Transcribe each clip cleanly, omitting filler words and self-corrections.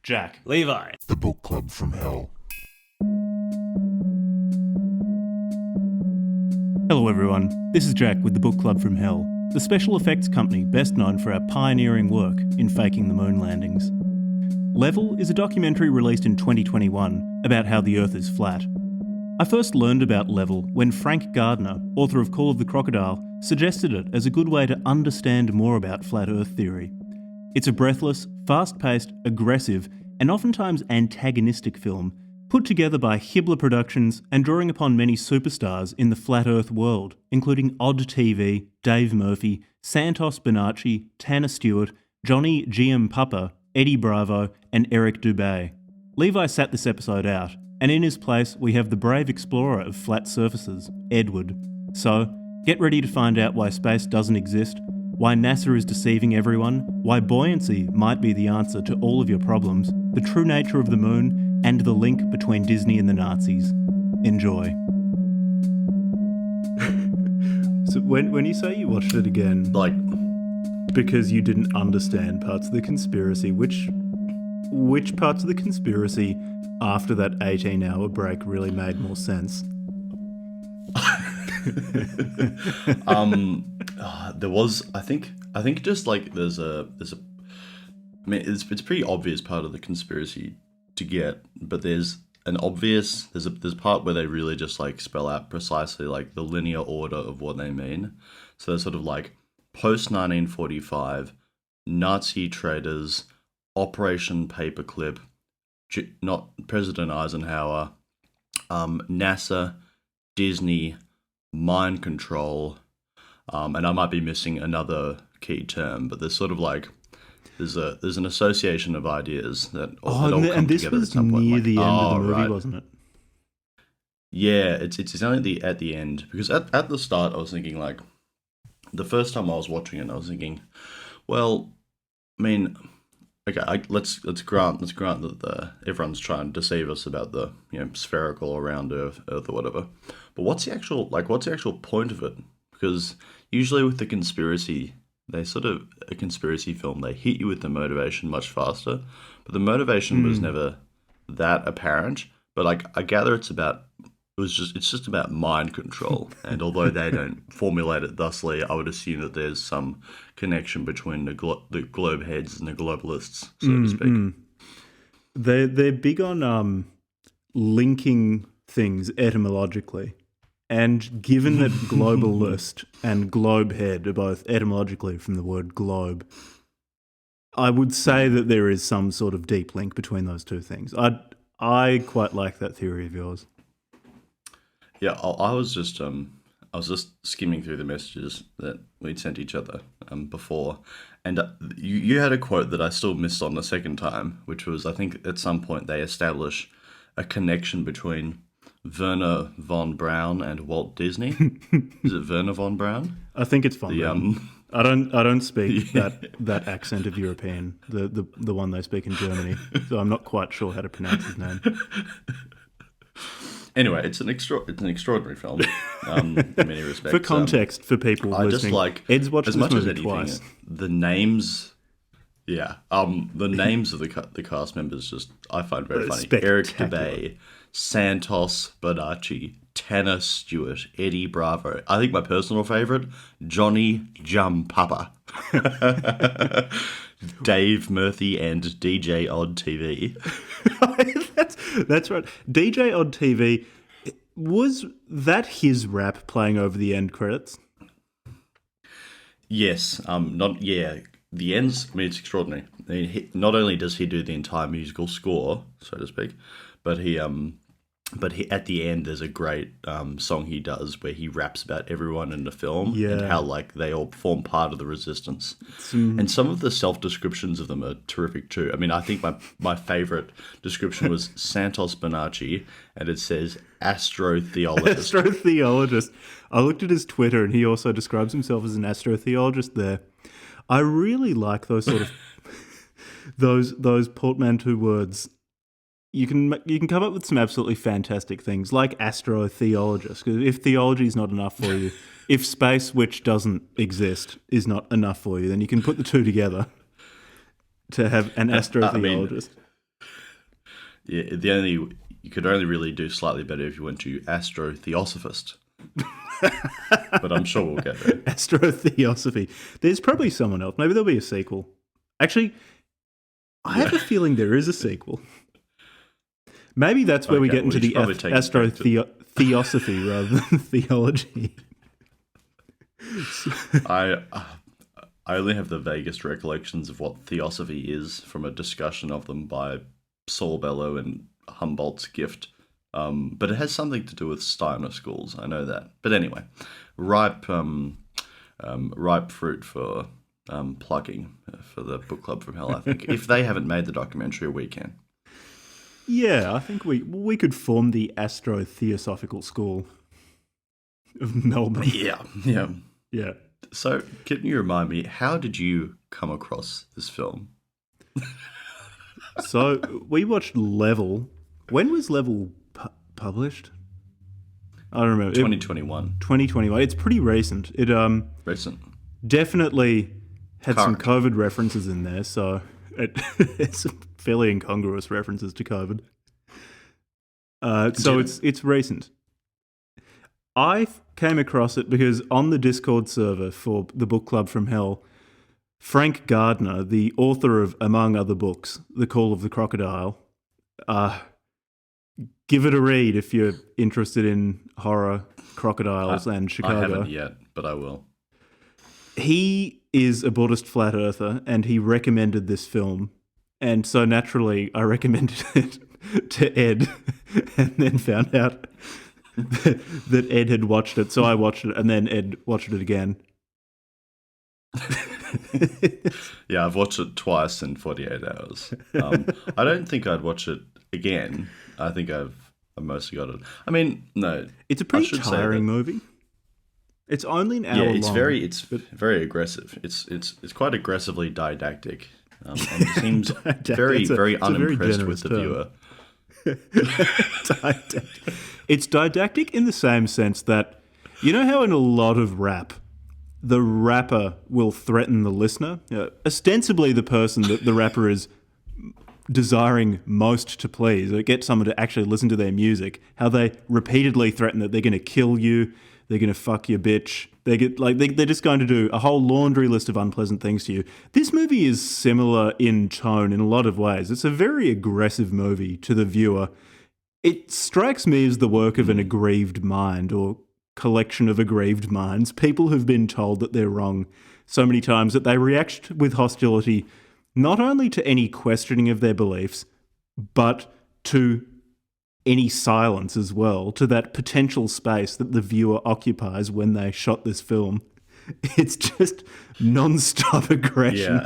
Jack. Levi. The Book Club from Hell. Hello everyone, this is Jack with the Book Club from Hell, the special effects company best known for our pioneering work in faking the moon landings. Level is a documentary released in 2021 about how the Earth is flat. I first learned about Level when Frank Gardner, author of Call of the Crocodile, suggested it as a good way to understand more about flat Earth theory. It's a breathless, fast-paced, aggressive, and oftentimes antagonistic film put together by Hibbeler Productions and drawing upon many superstars in the flat Earth world, including Odd TV, Dave Murphy, Santos Bonacci, Tanner Stewart, Johnny Giampapa, Eddie Bravo, and Eric Dubay. Levi sat this episode out, and in his place we have the brave explorer of flat surfaces, Edward. So, get ready to find out why space doesn't exist, why NASA is deceiving everyone, why buoyancy might be the answer to all of your problems, the true nature of the moon, and the link between Disney and the Nazis. Enjoy. So when you say you watched it again, because you didn't understand parts of the conspiracy, which parts of the conspiracy after that 18-hour break really made more sense? There was, I think just like there's a, I mean, it's a pretty obvious part of the conspiracy to get, but there's a part where they really just like spell out precisely like the linear order of what they mean. So they're sort of like post 1945, Nazi traitors, Operation Paperclip, not President Eisenhower, NASA, Disney, mind control, and I might be missing another key term, but there's sort of like there's an association of ideas that all come together at some point. Near the end of the movie, wasn't it? Yeah, it's only at the end, because at the start I was thinking, like, the first time I was watching it I was thinking, well, I mean, okay, let's grant that everyone's trying to deceive us about the spherical or round Earth or whatever, but what's the actual point of it? Because usually with the conspiracy, a conspiracy film, they hit you with the motivation much faster, but the motivation was never that apparent. But like, I gather it's just about mind control, and although they don't formulate it thusly, I would assume that there's some connection between the globe heads and the globalists, so to speak. They're big on linking things etymologically. And given that globalist and globe head are both etymologically from the word globe, I would say that there is some sort of deep link between those two things. I quite like that theory of yours. Yeah, I was just skimming through the messages that we'd sent each other before, and you had a quote that I still missed on the second time, which was, I think at some point they establish a connection between Werner von Braun and Walt Disney. Is it Werner von Braun? I think it's von Braun. I don't speak that accent of European, the one they speak in Germany, so I'm not quite sure how to pronounce his name. Anyway, it's an extraordinary film in many respects. For context, for people listening, just like, Ed's watched as this much movie as anything, twice. The names, the names of the cast members just I find very funny. Eric Dubay, Santos Bonacci, Tanner Stewart, Eddie Bravo. I think my personal favourite, Johnny Giampapa, Dave Murphy, and DJ Odd TV. That's right. DJ Odd TV, was that his rap playing over the end credits? Yes. The ends. I mean, it's extraordinary. I mean, not only does he do the entire musical score, so to speak, but he at the end there's a great song he does where he raps about everyone in the film and how like they all form part of the resistance. And some of the self-descriptions of them are terrific too. I mean, I think my favorite description was Santos Bonacci, and it says astrotheologist. Astrotheologist. I looked at his Twitter and he also describes himself as an astrotheologist there. I really like those sort of those portmanteau words. You can come up with some absolutely fantastic things like astrotheologist. Because if theology is not enough for you, if space, which doesn't exist, is not enough for you, then you can put the two together to have an astrotheologist. You could only really do slightly better if you went to astrotheosophist. But I'm sure we'll get there. Astrotheosophy. There's probably someone else. Maybe there'll be a sequel. Actually, I have a feeling there is a sequel. Maybe that's where we get into the astrotheosophy rather than theology. I only have the vaguest recollections of what theosophy is from a discussion of them by Saul Bellow and Humboldt's Gift. But it has something to do with Steiner schools. I know that. But anyway, ripe fruit for plugging for the book club from hell. I think if they haven't made the documentary, we can. Yeah, I think we could form the astrotheosophical school of Melbourne. Yeah. So, can you remind me, how did you come across this film? So we watched Level. When was Level published? I don't remember. 2021. 2021. It's pretty recent. It Recent. Definitely had some COVID references in there, so it's some fairly incongruous references to COVID. So it's recent. I came across it because on the Discord server for the book club from hell, Frank Gardner, the author of, among other books, The Call of the Crocodile, give it a read if you're interested in horror, crocodiles, and Chicago. I haven't yet, but I will. He is a Buddhist flat earther, and he recommended this film. And so naturally, I recommended it to Ed, and then found out that Ed had watched it. So I watched it, and then Ed watched it again. Yeah, I've watched it twice in 48 hours. I don't think I'd watch it again. I think I mostly got it. I mean, no. It's a pretty tiring movie. It's only an hour long. Yeah, it's very aggressive. It's quite aggressively didactic. And it seems very unimpressed with the viewer. It's didactic in the same sense that, you know how in a lot of rap, the rapper will threaten the listener? Ostensibly the person that the rapper is desiring most to please, or get someone to actually listen to their music, how they repeatedly threaten that they're going to kill you, they're going to fuck your bitch, they're just going to do a whole laundry list of unpleasant things to you. This movie is similar in tone in a lot of ways. It's a very aggressive movie to the viewer. It strikes me as the work of an aggrieved mind, or collection of aggrieved minds. People have been told that they're wrong so many times that they react with hostility not only to any questioning of their beliefs, but to any silence as well, to that potential space that the viewer occupies when they shot this film. It's just non-stop aggression.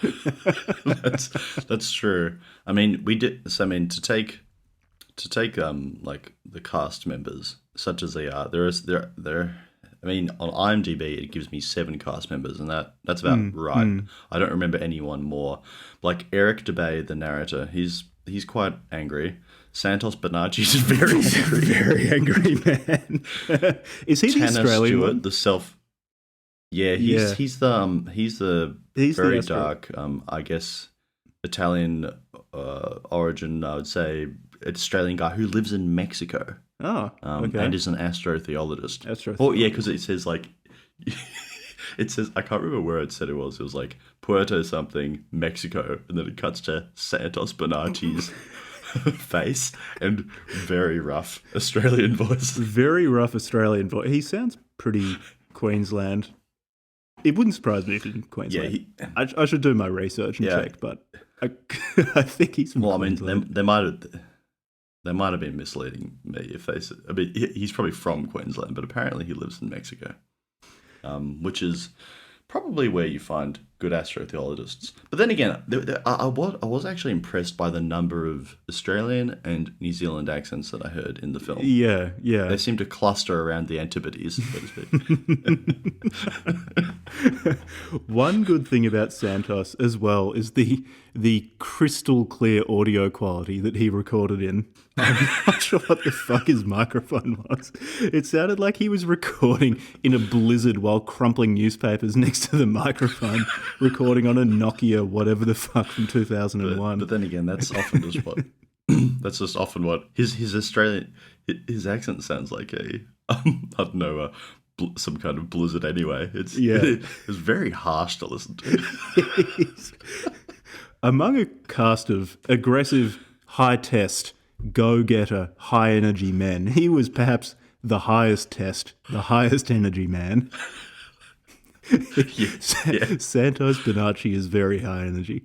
Yeah, that's true. I mean, to take like the cast members, such as they are, I mean, on IMDb it gives me 7 cast members, and that's about right. I don't remember anyone more. Like Eric Dubay, the narrator, he's quite angry. Santos Bonacci is very angry, very angry man. Is he the Australian one? Stewart, he's the very dark, I guess, Italian origin. I would say Australian guy who lives in Mexico. Oh, okay. And is an astrotheologist. Oh, yeah, because it says like, it says, I can't remember where it said it was. It was like Puerto something, Mexico, and then it cuts to Santos Bonacci's face and very rough Australian voice. Very rough Australian voice. He sounds pretty Queensland. It wouldn't surprise me if he's in Queensland. Yeah, I should do my research and check, but I think he's from Queensland. I mean, they might have been misleading me if they said. I mean, he's probably from Queensland, but apparently he lives in Mexico, which is probably where you find good astrotheologists. But then again, I was actually impressed by the number of Australian and New Zealand accents that I heard in the film. Yeah. They seem to cluster around the Antipodes, so to speak. One good thing about Santos as well is the crystal clear audio quality that he recorded in. I'm not sure what the fuck his microphone was. It sounded like he was recording in a blizzard while crumpling newspapers next to the microphone, recording on a Nokia whatever the fuck from 2001. But then again, that's often just what that's just often what his Australian his accent sounds like a I don't know some kind of blizzard anyway. It's very harsh to listen to. Among a cast of aggressive, high-test, go-getter, high-energy men, he was perhaps the highest test, the highest energy man. Santos Bonacci is very high energy.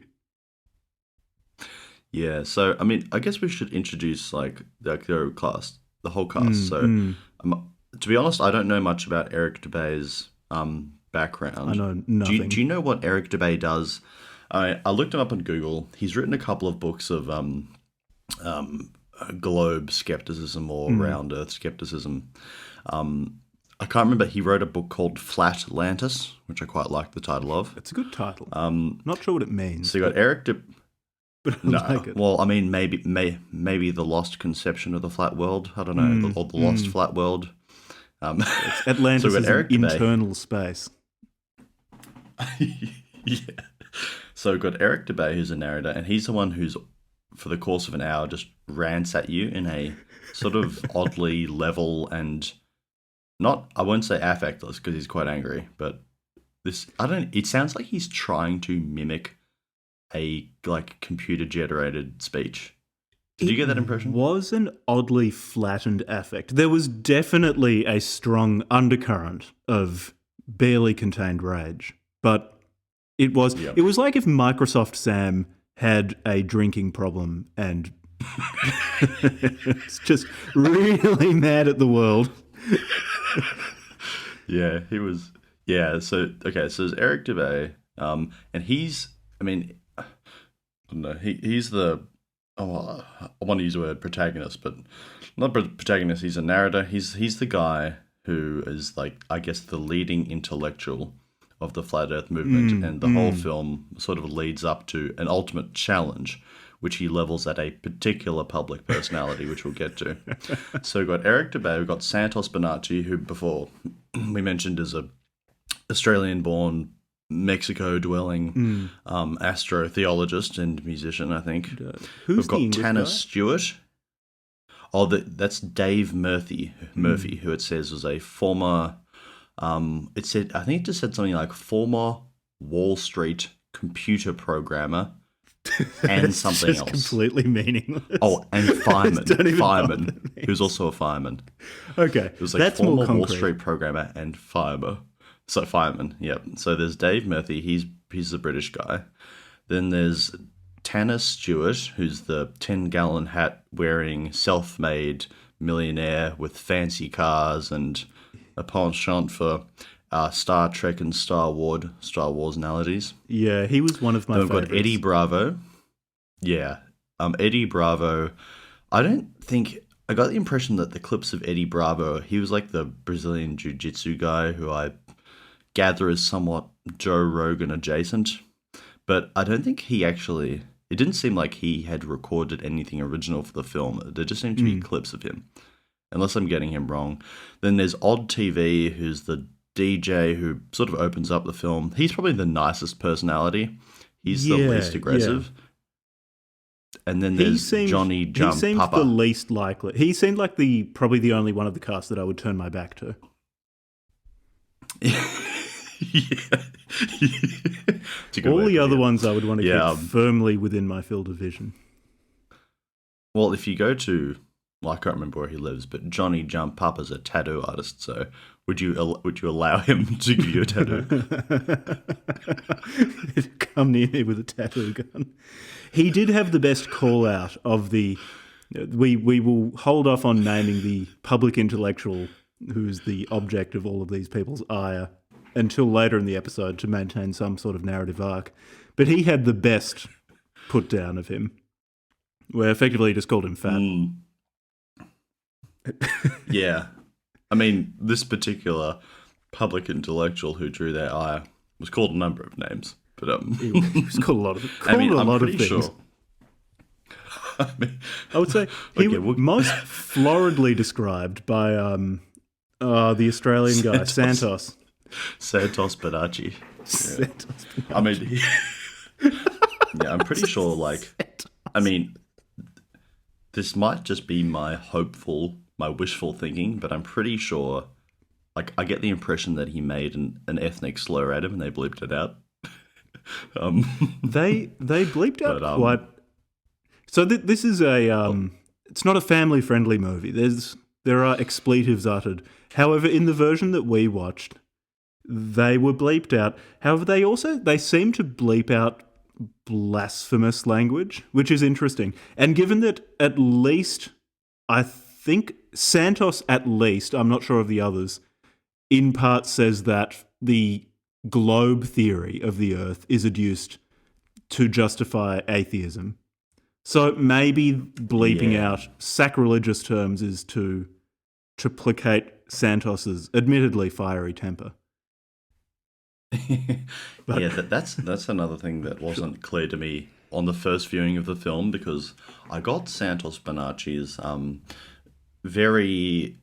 Yeah, so I mean, I guess we should introduce like the cast, the whole cast. To be honest, I don't know much about Eric Dubay's background. I know nothing. Do you know what Eric Dubay does? I looked him up on Google. He's written a couple of books of globe skepticism or round Earth skepticism. I can't remember. He wrote a book called Flat Atlantis, which I quite like the title of. It's a good title. Not sure what it means. So you got Eric Dubay. But I like it. Well, I mean, maybe the lost conception of the flat world. I don't know, or the lost flat world. Atlantis is an internal space. Yeah. So we've got Eric Dubay, who's a narrator, and he's the one who's, for the course of an hour, just rants at you in a sort of oddly level and not, I won't say affectless because he's quite angry, but it sounds like he's trying to mimic a like computer generated speech. Did you get that impression? It was an oddly flattened affect. There was definitely a strong undercurrent of barely contained rage, but it was like if Microsoft Sam had a drinking problem and it's just really mad at the world. Yeah, he was. Yeah, so there's Eric Dubay, and he's, I mean, I don't know, he's the, I want to use the word protagonist, but not protagonist. He's a narrator. He's the guy who is like, I guess, the leading intellectual of the flat Earth movement, and the whole film sort of leads up to an ultimate challenge, which he levels at a particular public personality, which we'll get to. So we've got Eric Dubay, we've got Santos Bonacci, who before we mentioned is a Australian-born, Mexico-dwelling astrotheologist and musician, I think. Who's we've got Tanner Stewart. Oh, that's Dave Murphy, who it says was a former... I think it just said something like former Wall Street computer programmer and something else. Completely meaningless. Oh, and fireman, who's also a fireman. Okay, it was like that's former more concrete. Wall Street programmer and fireman. So fireman, yeah. So there's Dave Murphy. He's the British guy. Then there's Tanner Stewart, who's the 10-gallon hat wearing self-made millionaire with fancy cars and a penchant for Star Trek and Star Wars analogies. Yeah, he was one of my favorites. We've got Eddie Bravo. Yeah, Eddie Bravo. I got the impression that the clips of Eddie Bravo, he was like the Brazilian jiu-jitsu guy who I gather is somewhat Joe Rogan adjacent. But I don't think it didn't seem like he had recorded anything original for the film. There just seemed to be clips of him, unless I'm getting him wrong. Then there's Odd TV, who's the DJ who sort of opens up the film. He's probably the nicest personality. He's the least aggressive. Yeah. And then there's Johnny Giampapa. He seems the least likely. He seemed like probably the only one of the cast that I would turn my back to. All the other ones I would want to keep firmly within my field of vision. Well, if you go to, I can't remember where he lives, but Johnny Giampapa's a tattoo artist. So would you allow him to give you a tattoo? Come near me with a tattoo gun. He did have the best call out of the. We will hold off on naming the public intellectual who is the object of all of these people's ire until later in the episode to maintain some sort of narrative arc. But he had the best put down of him, where effectively he just called him fat. Yeah. I mean, this particular public intellectual who drew their ire was called a number of names. But he was called a lot of things. Sure. I would say he was most floridly described by the Australian guy, Santos Bonacci. Yeah. Santos Bonacci. I mean, I'm pretty sure, this might just be my wishful thinking, but I'm pretty sure. Like, I get the impression that he made an ethnic slur at him, and they bleeped it out. They bleeped out But, quite. So this is it's not a family friendly movie. There are expletives uttered. However, in the version that we watched, they were bleeped out. However, they seem to bleep out blasphemous language, which is interesting. And given that at least, I think Santos, at least, I'm not sure of the others, in part says that the globe theory of the Earth is adduced to justify atheism. So maybe bleeping out sacrilegious terms is to placate Santos's admittedly fiery temper. Yeah, that's another thing that wasn't clear to me on the first viewing of the film, because I got Santos Bonacci's very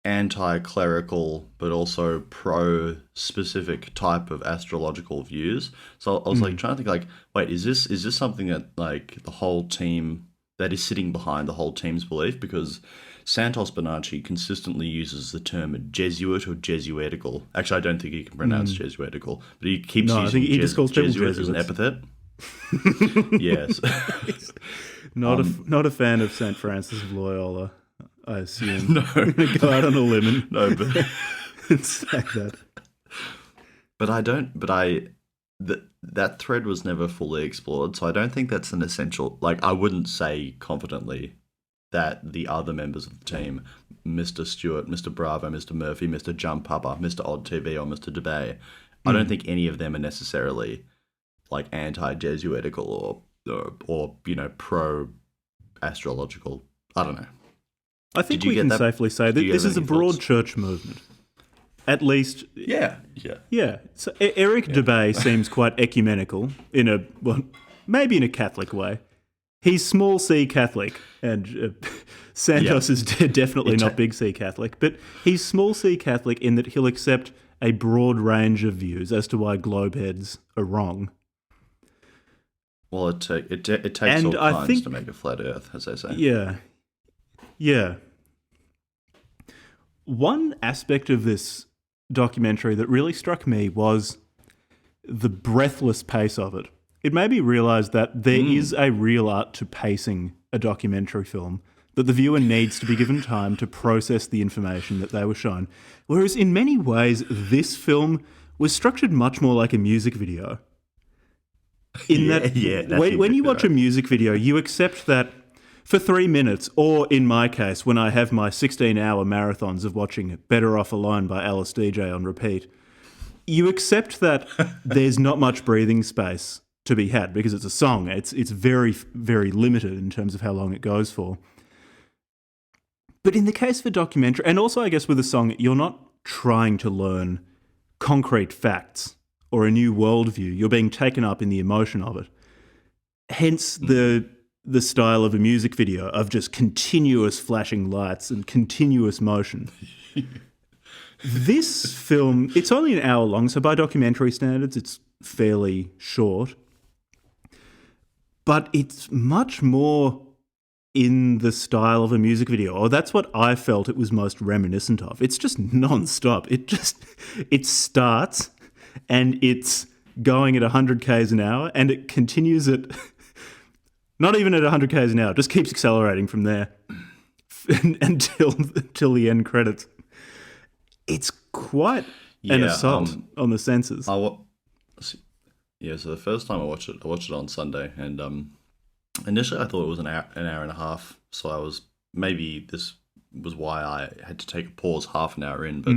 anti-clerical but also pro-specific type of astrological views. So I was like trying to think, like, wait, is this something that, like, the whole team, that is sitting behind the whole team's belief? Because Santos Bonacci consistently uses the term Jesuit or Jesuitical. Actually, I don't think he can pronounce Jesuitical, but he keeps using I think he just calls people Jesuit as an Jesuits. epithet. Yes. Not a fan of St. Francis of Loyola, I assume. No. I'm going to go out on a limb No, but and say that. That thread was never fully explored, so I don't think that's an essential. Like, I wouldn't say confidently that the other members of the team, Mr. Stewart, Mr. Bravo, Mr. Murphy, Mr. Giampapa, Mr. Odd TV, or Mr. Dubay, I don't think any of them are necessarily, like, anti-Jesuitical or pro-astrological. I don't know. I think we can safely say that this is a broad church movement. At least, yeah. So Eric Dubay seems quite ecumenical maybe in a Catholic way. He's small C Catholic, and Santos is definitely not big C Catholic, but he's small C Catholic in that he'll accept a broad range of views as to why globeheads are wrong. Well, it takes all kinds to make a flat Earth, as they say. Yeah. One aspect of this documentary that really struck me was the breathless pace of it. It made me realise that there is a real art to pacing a documentary film, that the viewer needs to be given time to process the information that they were shown. Whereas in many ways, this film was structured much more like a music video. When you watch a music video, you accept that for 3 minutes, or in my case, when I have my 16-hour marathons of watching Better Off Alone by Alice DJ on repeat, you accept that there's not much breathing space to be had because it's a song. It's very, very limited in terms of how long it goes for. But in the case of a documentary, and also I guess with a song, you're not trying to learn concrete facts or a new worldview. You're being taken up in the emotion of it. Hence the style of a music video of just continuous flashing lights and continuous motion. This film, it's only an hour long, so by documentary standards, it's fairly short. But it's much more in the style of a music video, or that's what I felt it was most reminiscent of. It's just non-stop. It starts and it's going at 100 k's an hour, and it continues at not even at 100 k's an hour, just keeps accelerating from there until the end credits. It's quite an assault on the senses. So the first time I watched it on Sunday, and initially I thought it was an hour and a half, so maybe this was why I had to take a pause half an hour in, but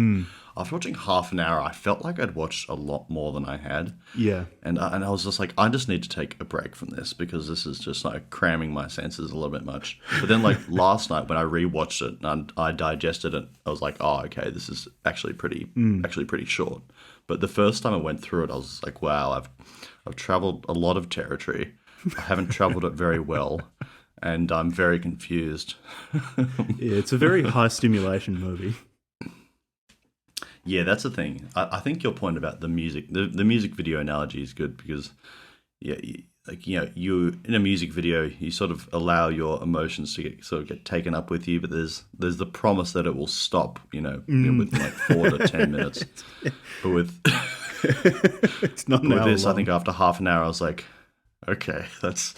after watching half an hour, I felt like I'd watched a lot more than I had. Yeah. And I was just like, I just need to take a break from this because this is just like cramming my senses a little bit much. But then like last night when I rewatched it and I digested it, I was like, oh, okay, this is actually pretty short. But the first time I went through it, I was like, wow, I've traveled a lot of territory. I haven't traveled it very well. And I'm very confused. Yeah, it's a very high stimulation movie. Yeah, that's the thing. I think your point about the music, the music video analogy is good because, yeah, like, you know, you in a music video, you sort of allow your emotions to get taken up with you, but there's the promise that it will stop, you know, within like 4 to 10 minutes. But with It's not with now this, I long. think after half an hour, I was like, okay, that's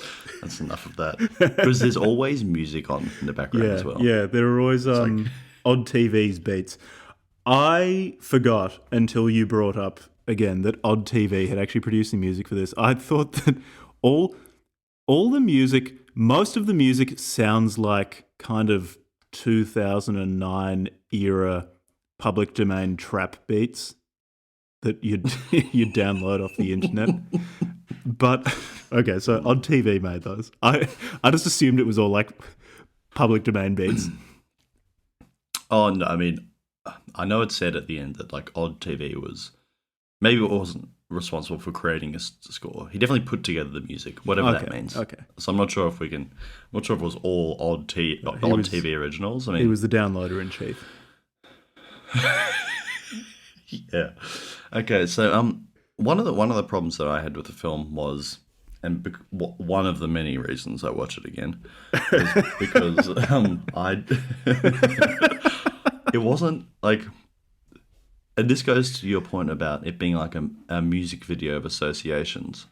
enough of that. Because there's always music on in the background as well. Yeah, there are always like- odd TV's beats. I forgot until you brought up again that Odd TV had actually produced the music for this. I thought that all the music, most of the music sounds like kind of 2009 era public domain trap beats that you'd you'd download off the internet. But okay, so Odd TV made those. I just assumed it was all like public domain beats. Oh no, I mean, I know it said at the end that like Odd TV was maybe it wasn't responsible for creating a score. He definitely put together the music, whatever that means. Okay. So I'm not sure if I'm not sure if it was all Odd TV originals. I mean, He was the downloader in chief. yeah. Okay, so one of the problems that I had with the film was, and one of the many reasons I watch it again, is because it wasn't like, and this goes to your point about it being like a music video of associations,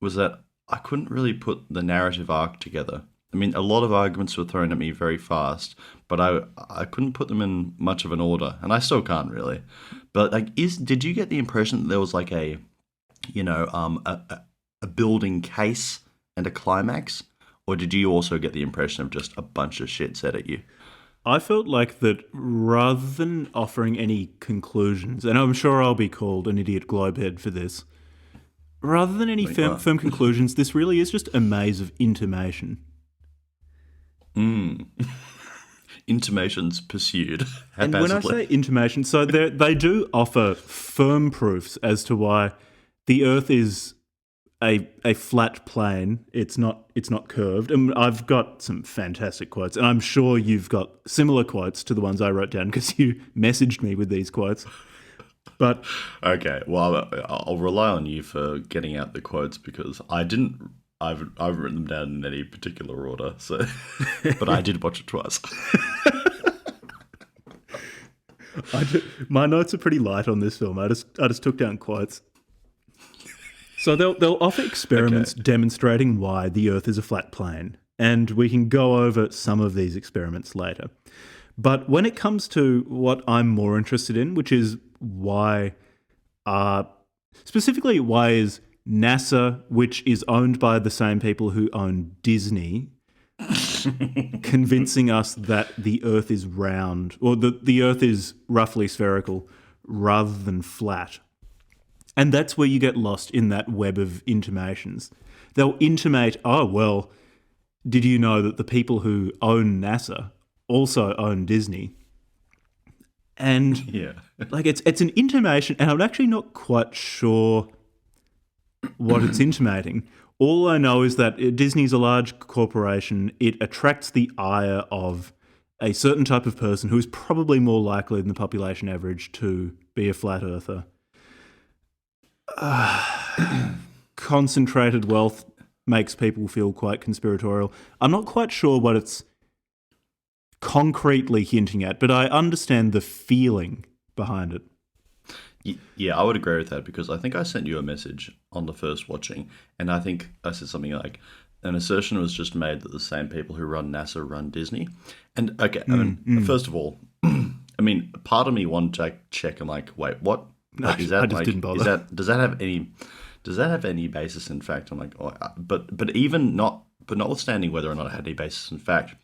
was that I couldn't really put the narrative arc together. I mean, a lot of arguments were thrown at me very fast, but I couldn't put them in much of an order, and I still can't really. But like, did you get the impression that there was like a, you know, a building case and a climax, or did you also get the impression of just a bunch of shit said at you? I felt like that rather than offering any conclusions, and I'm sure I'll be called an idiot globehead for this, rather than any firm conclusions, this really is just a maze of intimation. Intimations pursued And when I say intimation, so they do offer firm proofs as to why the Earth is a flat plane. It's not curved. And I've got some fantastic quotes, and I'm sure you've got similar quotes to the ones I wrote down because you messaged me with these quotes. But okay, well, I'll rely on you for getting out the quotes because I didn't. I've written them down in any particular order, so but I did watch it twice. My notes are pretty light on this film. I just took down quotes. So they'll offer experiments demonstrating why the Earth is a flat plane, and we can go over some of these experiments later. But when it comes to what I'm more interested in, which is why, specifically, why is NASA, which is owned by the same people who own Disney, convincing us that the Earth is round, or the Earth is roughly spherical rather than flat. And that's where you get lost in that web of intimations. They'll intimate, oh, well, did you know that the people who own NASA also own Disney? And Yeah. like it's an intimation, and I'm actually not quite sure what it's intimating. All I know is that Disney's a large corporation. It attracts the ire of a certain type of person who is probably more likely than the population average to be a flat earther. Concentrated wealth makes people feel quite conspiratorial. I'm not quite sure what it's concretely hinting at, but I understand the feeling behind it. Yeah, I would agree with that because I think I sent you a message on the first watching, and I think I said something like, an assertion was just made that the same people who run NASA run Disney. And okay, I mean, first of all, I mean, part of me wanted to check. I'm like, wait, what? Like, is that I just didn't bother. Does that have any basis in fact? I'm like, oh, but notwithstanding whether or not it had any basis in fact,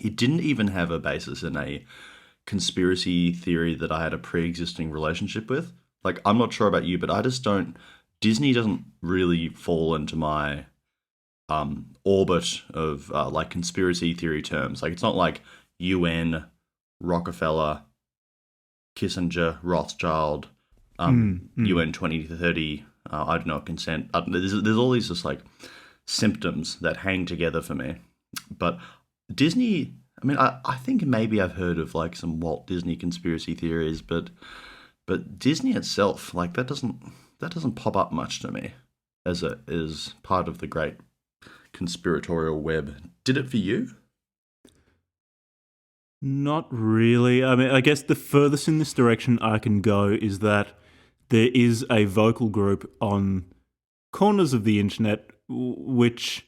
it didn't even have a basis in a conspiracy theory that I had a pre-existing relationship with. Like, I'm not sure about you, but I just don't. Disney doesn't really fall into my orbit of like conspiracy theory terms. Like, it's not like UN, Rockefeller, Kissinger, Rothschild, UN 2030. I don't know, consent. There's all these just like symptoms that hang together for me. But Disney, I mean, I think maybe I've heard of like some Walt Disney conspiracy theories, but Disney itself, like that doesn't pop up much to me as part of the great conspiratorial web. Did it for you? Not really. I mean, I guess the furthest in this direction I can go is that there is a vocal group on corners of the internet which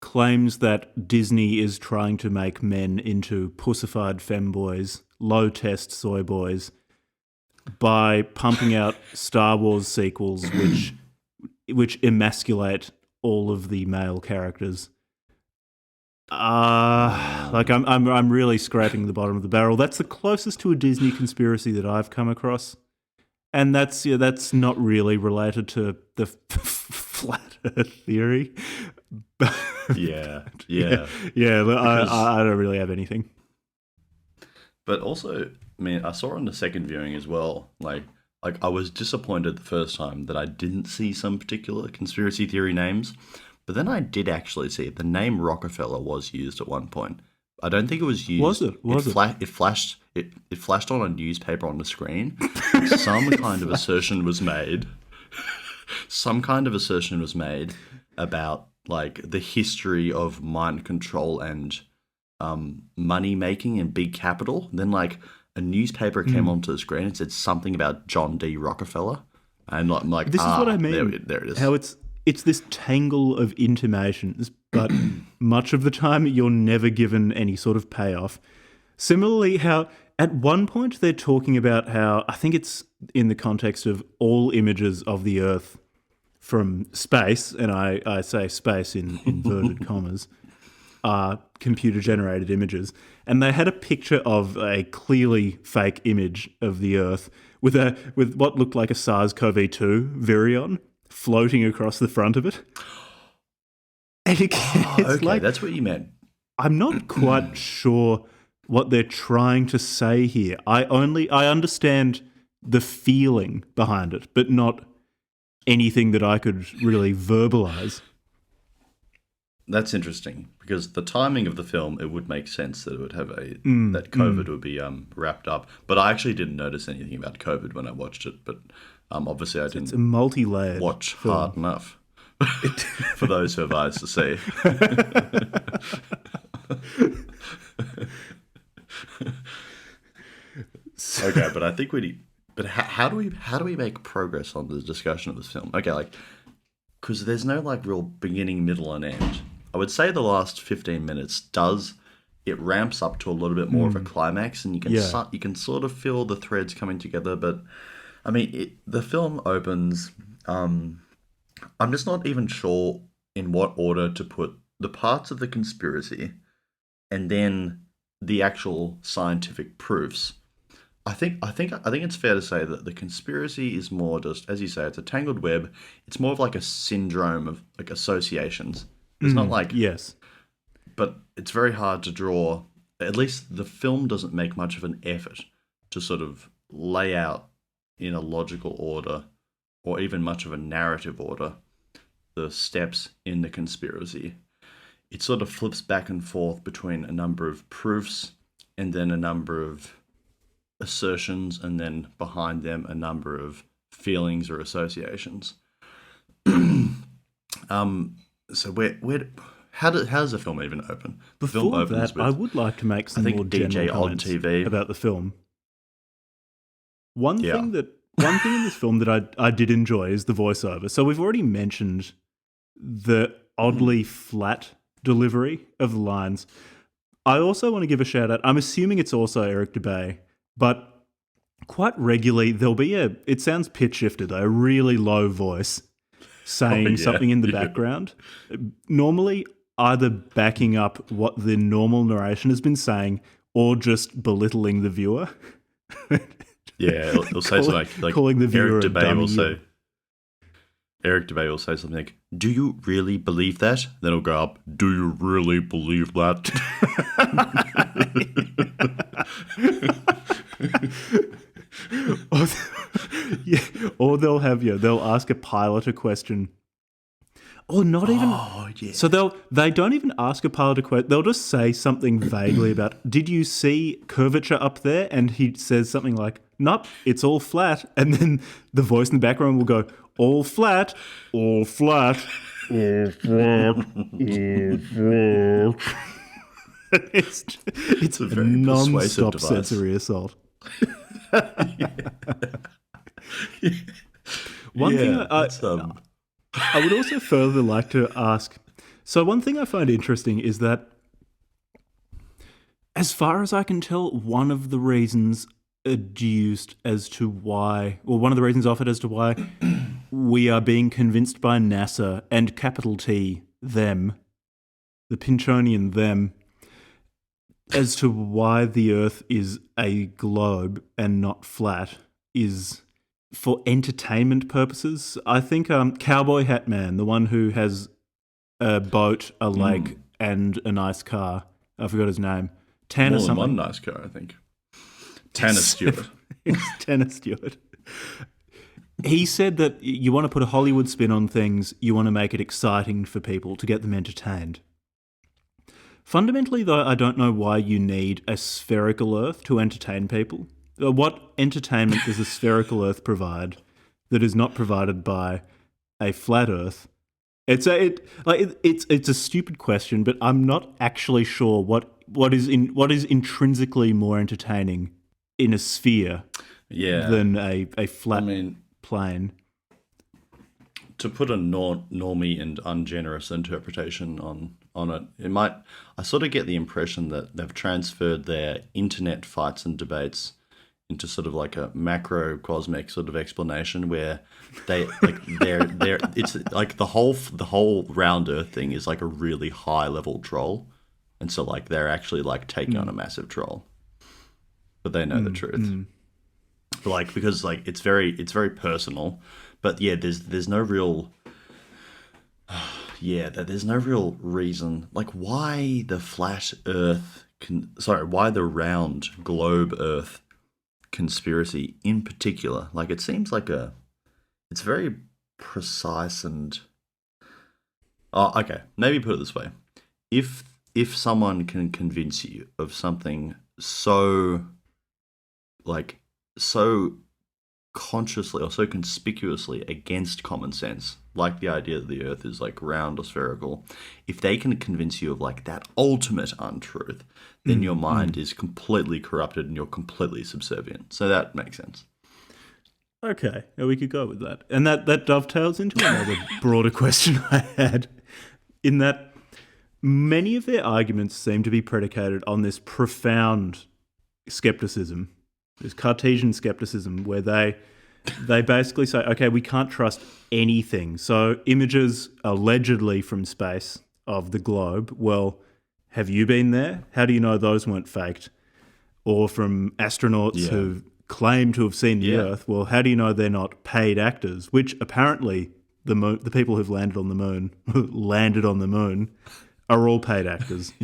claims that Disney is trying to make men into pussified femboys, low-test soy boys, by pumping out Star Wars sequels which emasculate all of the male characters. I'm really scraping the bottom of the barrel. That's the closest to a Disney conspiracy that I've come across, and that's not really related to the flat Earth theory. Yeah. I don't really have anything. But also, I mean, I saw on the second viewing as well. Like I was disappointed the first time that I didn't see some particular conspiracy theory names. But then I did actually see it. The name Rockefeller was used at one point. I don't think it was used. Was it? It flashed on a newspaper on the screen. Some kind of assertion was made. Some kind of assertion was made about like the history of mind control and money making and big capital. Then like a newspaper came onto the screen and said something about John D. Rockefeller. And I'm like, this is what I mean. There it is. How it's this tangle of intimations, but much of the time you're never given any sort of payoff. Similarly, how at one point they're talking about how, I think it's in the context of all images of the Earth from space, and I say space in inverted commas, are computer-generated images. And they had a picture of a clearly fake image of the Earth with what looked like a SARS-CoV-2 virion floating across the front of it. And it's okay, that's what you meant. I'm not quite sure what they're trying to say here. I understand the feeling behind it, but not anything that I could really verbalize. That's interesting because the timing of the film, it would make sense that it would have that COVID would be wrapped up. But I actually didn't notice anything about COVID when I watched it. But obviously, I didn't. It's a multi-layered watch film. hard enough for those who have eyes to see. Okay, but I think we need. But how do we make progress on the discussion of this film? Okay, like because there's no like real beginning, middle, and end. I would say the last 15 minutes it ramps up to a little bit more of a climax, and you can sort of feel the threads coming together. But I mean, the film opens. I'm just not even sure in what order to put the parts of the conspiracy, and then the actual scientific proofs. I think it's fair to say that the conspiracy is more just, as you say, it's a tangled web. It's more of like a syndrome of like associations. It's not like yes, but it's very hard to draw. At least the film doesn't make much of an effort to sort of lay out in a logical order, or even much of a narrative order, the steps in the conspiracy. It sort of flips back and forth between a number of proofs and then a number of assertions, and then behind them a number of feelings or associations. So how does the film even open? The film Before opens that, with, I would like to make some more DJ general on comments TV. about the film. One thing in this film that I did enjoy is the voiceover. So we've already mentioned the oddly flat delivery of the lines. I also want to give a shout out. I'm assuming it's also Eric Dubay, but quite regularly there'll be it sounds pitch shifted, a really low voice saying something in the background. Normally either backing up what the normal narration has been saying or just belittling the viewer. Yeah, he'll say something like calling the viewer Eric a Dubay dummy. Eric Dubay will say something like, "Do you really believe that?" Then it'll go up, "Do you really believe that?" Or they'll ask a pilot a question. Or not even. Oh, yeah. So they don't even ask a pilot a question. They'll just say something vaguely about, "Did you see curvature up there?" And he says something like, "Nope, it's all flat." And then the voice in the background will go, all flat, all flat, all flat, all flat. It's a a very persuasive non-stop device. sensory assault. One thing I would also further like to ask. So one thing I find interesting is that, as far as I can tell, one of the reasons adduced as to why, or one of the reasons offered as to why we are being convinced by NASA and capital T, them, the Pinchonian them, as to why the Earth is a globe and not flat is for entertainment purposes. I think Cowboy Hat Man, the one who has a boat, a lake, and a nice car. I forgot his name. Tanner More than something. one nice car, I think. Tanner Stewart. It's Tanner Stewart. He said that you want to put a Hollywood spin on things, you want to make it exciting for people to get them entertained. Fundamentally, though, I don't know why you need a spherical Earth to entertain people. What entertainment does a spherical Earth provide that is not provided by a flat Earth? It's a stupid question, but I'm not actually sure what is intrinsically more entertaining in a sphere than a flat plane. To put a normie and ungenerous interpretation on it, I sort of get the impression that they've transferred their internet fights and debates into sort of like a macrocosmic sort of explanation where they're it's like the whole round Earth thing is like a really high level troll, and so like they're actually like taking on a massive troll, but they know the truth. But like, because like it's very personal, but yeah, there's no real there's no real reason like why the flat Earth why the round globe Earth conspiracy in particular. Like, it seems like it's very precise and okay, maybe put it this way. If someone can convince you of something so consciously or so conspicuously against common sense, like the idea that the Earth is like round or spherical, if they can convince you of like that ultimate untruth, then your mind is completely corrupted and you're completely subservient. So that makes sense. Okay, yeah, we could go with that. And that dovetails into another broader question I had, in that many of their arguments seem to be predicated on this profound skepticism, this Cartesian skepticism, where they basically say, okay, we can't trust anything. So images allegedly from space of the globe, well, have you been there? How do you know those weren't faked? Or from astronauts who claim to have seen the Earth, well, how do you know they're not paid actors? Which apparently the people who've landed on the moon, are all paid actors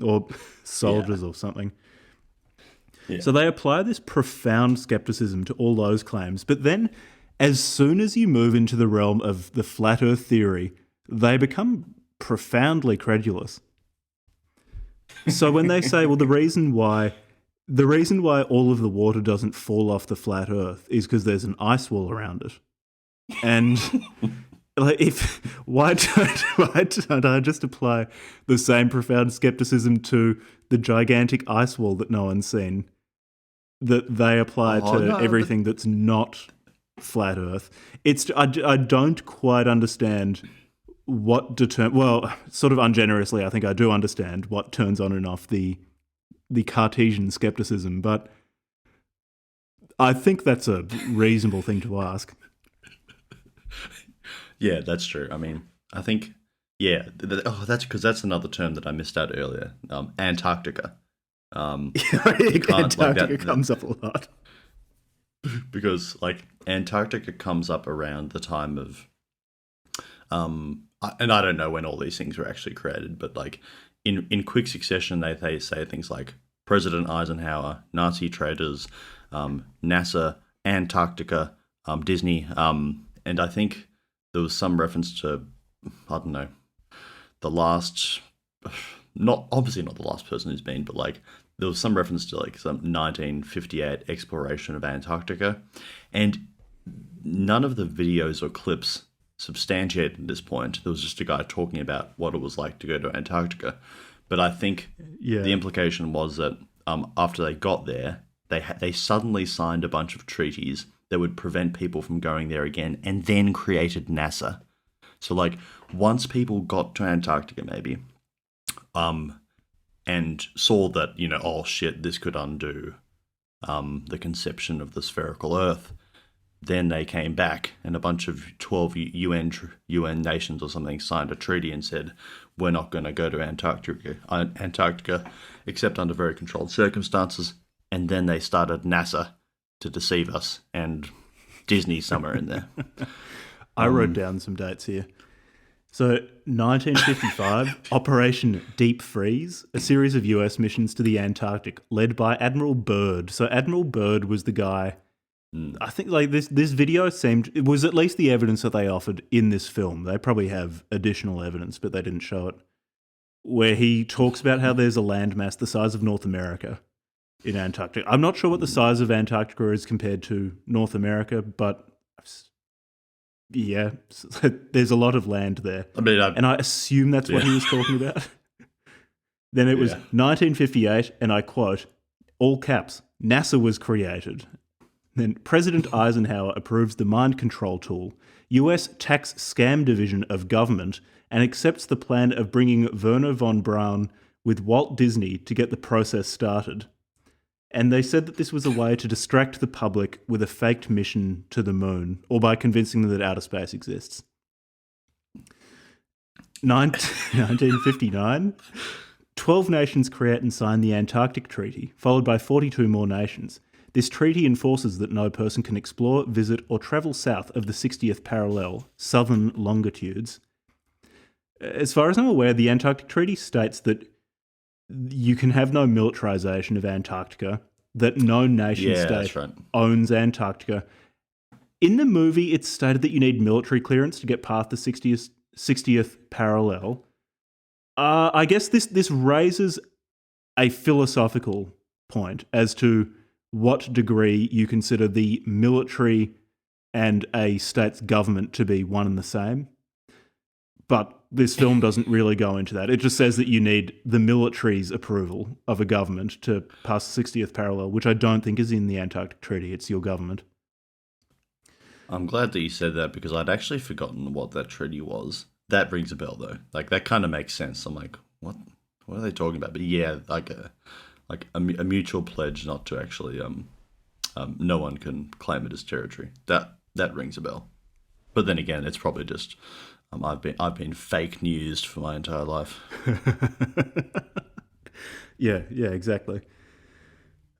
or soldiers or something. Yeah. So they apply this profound skepticism to all those claims. But then as soon as you move into the realm of the flat Earth theory, they become profoundly credulous. So when they say, well, the reason why all of the water doesn't fall off the flat Earth is because there's an ice wall around it. And like, why don't I just apply the same profound skepticism to the gigantic ice wall that no one's seen, that they apply everything that's not flat Earth? I don't quite understand what sort of ungenerously, I think I do understand what turns on and off the Cartesian skepticism, but I think that's a reasonable thing to ask. Yeah, that's true. I mean, I think, that's because that's another term that I missed out earlier. Antarctica. Antarctica comes up a lot. Because, like, Antarctica comes up around the time of, and I don't know when all these things were actually created, but, like, in quick succession, they say things like President Eisenhower, Nazi traitors, NASA, Antarctica, Disney, and I think there was some reference to, I don't know, obviously not the last person who's been, but like there was some reference to like some 1958 exploration of Antarctica. And none of the videos or clips substantiated this point. There was just a guy talking about what it was like to go to Antarctica. But I think the implication was that after they got there, they suddenly signed a bunch of treaties that would prevent people from going there again, and then created NASA. So, like, once people got to Antarctica, maybe, and saw that, oh shit, this could undo the conception of the spherical Earth, then they came back, and a bunch of 12 UN nations or something signed a treaty and said, we're not going to go to Antarctica except under very controlled circumstances. And then they started NASA to deceive us, and Disney somewhere in there. I wrote down some dates here. So 1955, Operation Deep Freeze, a series of US missions to the Antarctic led by Admiral Byrd. So Admiral Byrd was the guy, I think like this video it was at least the evidence that they offered in this film. They probably have additional evidence, but they didn't show it, where he talks about how there's a landmass the size of North America in Antarctica. I'm not sure what the size of Antarctica is compared to North America, but yeah, there's a lot of land there. And I assume that's what he was talking about. Then it was 1958, and I quote, all caps, NASA was created. Then President Eisenhower approves the mind control tool, US tax scam division of government, and accepts the plan of bringing Werner von Braun with Walt Disney to get the process started. And they said that this was a way to distract the public with a faked mission to the moon, or by convincing them that outer space exists. 1959, 12 nations create and sign the Antarctic Treaty, followed by 42 more nations. This treaty enforces that no person can explore, visit, or travel south of the 60th parallel, southern longitudes. As far as I'm aware, the Antarctic Treaty states that you can have no militarization of Antarctica, that no nation state owns Antarctica. In the movie, it's stated that you need military clearance to get past the 60th parallel. I guess this raises a philosophical point as to what degree you consider the military and a state's government to be one and the same. But this film doesn't really go into that. It just says that you need the military's approval of a government to pass the 60th parallel, which I don't think is in the Antarctic Treaty. It's your government. I'm glad that you said that, because I'd actually forgotten what that treaty was. That rings a bell, though. Like, that kind of makes sense. I'm like, what are they talking about? But yeah, like a mutual pledge not to actually, no one can claim it as territory. That rings a bell. But then again, it's probably just... I've been fake newsed for my entire life. Yeah, exactly.